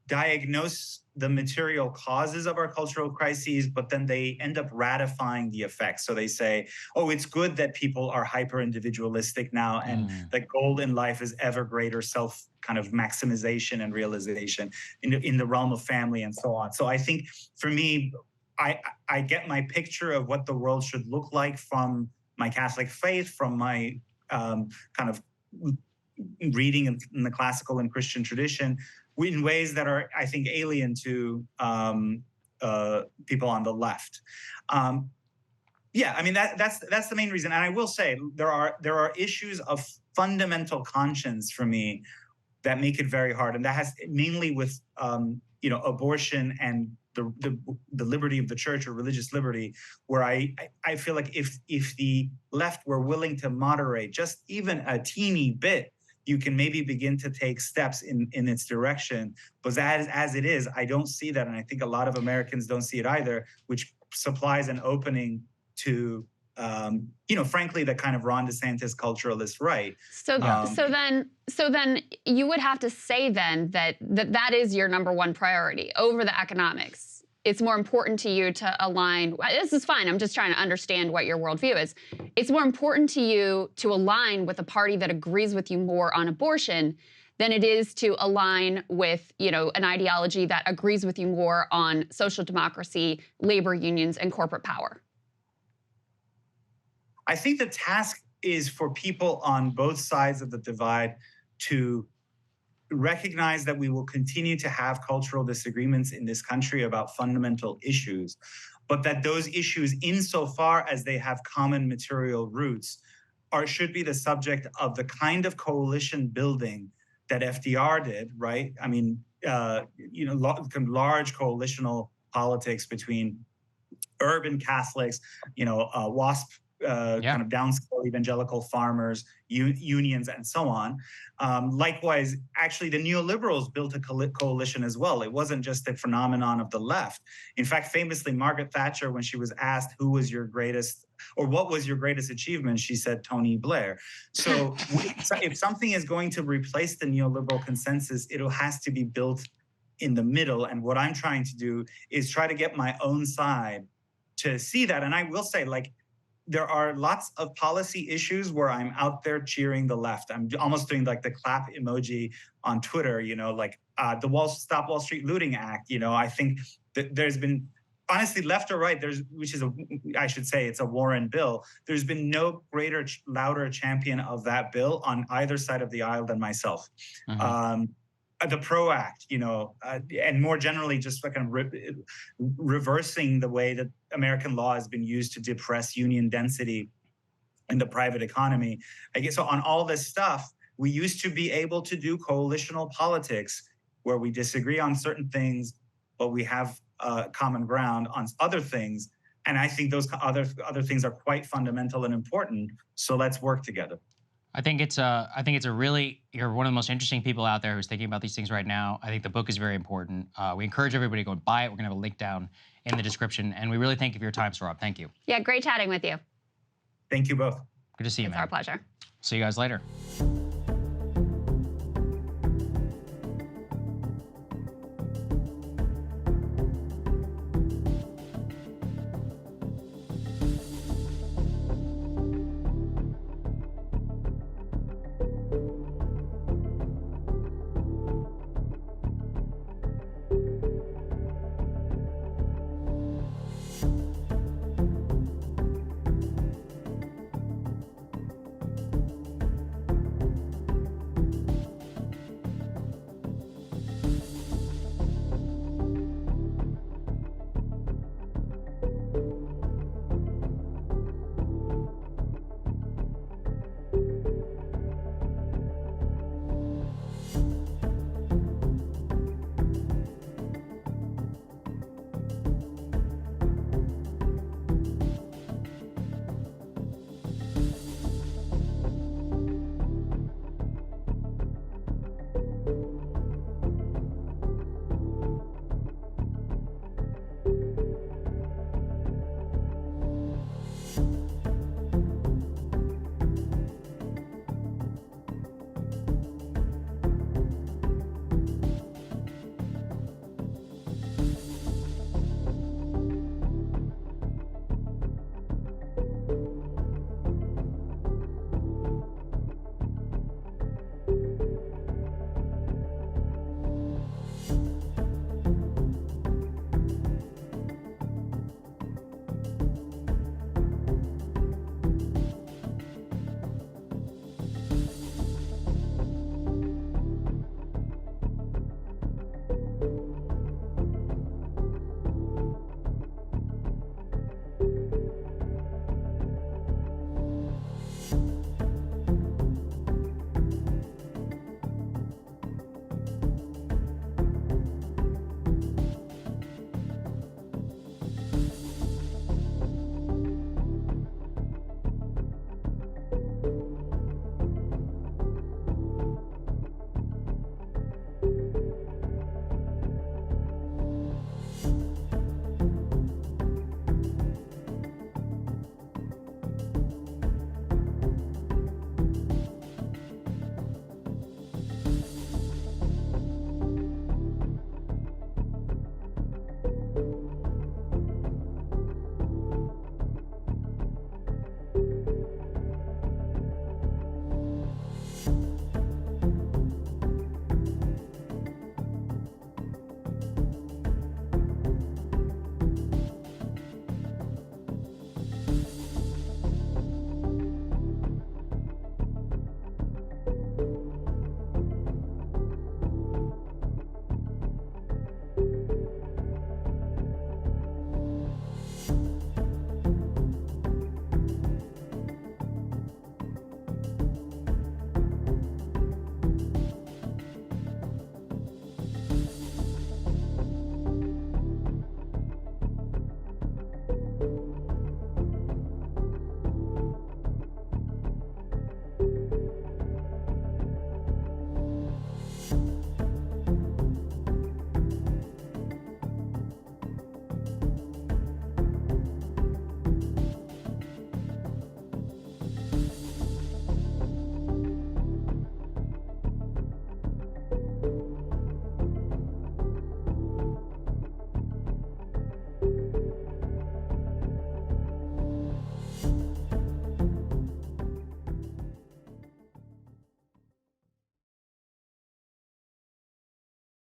diagnose the material causes of our cultural crises, but then they end up ratifying the effects. So they say, oh, it's good that people are hyper-individualistic now, and that goal in life is ever greater self kind of maximization and realization in the realm of family and so on. So I think for me, I get my picture of what the world should look like from my Catholic faith, from my kind of reading in the classical and Christian tradition, in ways that are, I think, alien to people on the left. Yeah, I mean that's the main reason. And I will say there are issues of fundamental conscience for me that make it very hard, and that has mainly with abortion and the liberty of the church, or religious liberty, where I feel like if the left were willing to moderate just even a teeny bit, you can maybe begin to take steps in its direction. But as it is, I don't see that. And I think a lot of Americans don't see it either, which supplies an opening to, frankly, the kind of Ron DeSantis culturalist right. So then you would have to say then that is your number one priority over the economics. it's more important to you to align. This is fine. I'm just trying to understand what your worldview is. It's more important to you to align with a party that agrees with you more on abortion than it is to align with, an ideology that agrees with you more on social democracy, labor unions, and corporate power. I think the task is for people on both sides of the divide to recognize that we will continue to have cultural disagreements in this country about fundamental issues, but that those issues, insofar as they have common material roots, should be the subject of the kind of coalition building that FDR did, right? I mean, large coalitional politics between urban Catholics, WASP, kind of downscale evangelical farmers, unions, and so on. Likewise, actually, the neoliberals built a coalition as well. It wasn't just a phenomenon of the left. In fact, famously, Margaret Thatcher, when she was asked who was your greatest, or what was your greatest achievement, she said Tony Blair. So if something is going to replace the neoliberal consensus, it has to be built in the middle. And what I'm trying to do is try to get my own side to see that. And I will say, there are lots of policy issues where I'm out there cheering the left. I'm almost doing the clap emoji on Twitter, the Stop Wall Street Looting Act. I think that there's been, honestly, left or right, I should say it's a Warren bill. There's been no greater, louder champion of that bill on either side of the aisle than myself. Mm-hmm. The PRO Act, and more generally, just reversing the way that American law has been used to depress union density in the private economy. I guess so. On all this stuff, we used to be able to do coalitional politics where we disagree on certain things, but we have common ground on other things. And I think those other things are quite fundamental and important. So let's work together. I think it's a really, you're one of the most interesting people out there who's thinking about these things right now. I think the book is very important. We encourage everybody to go and buy it. We're gonna have a link down in the description. And we really thank you for your time, Sohrab. Thank you. Yeah, great chatting with you. Thank you both. Good to see you, man. It's our pleasure. See you guys later.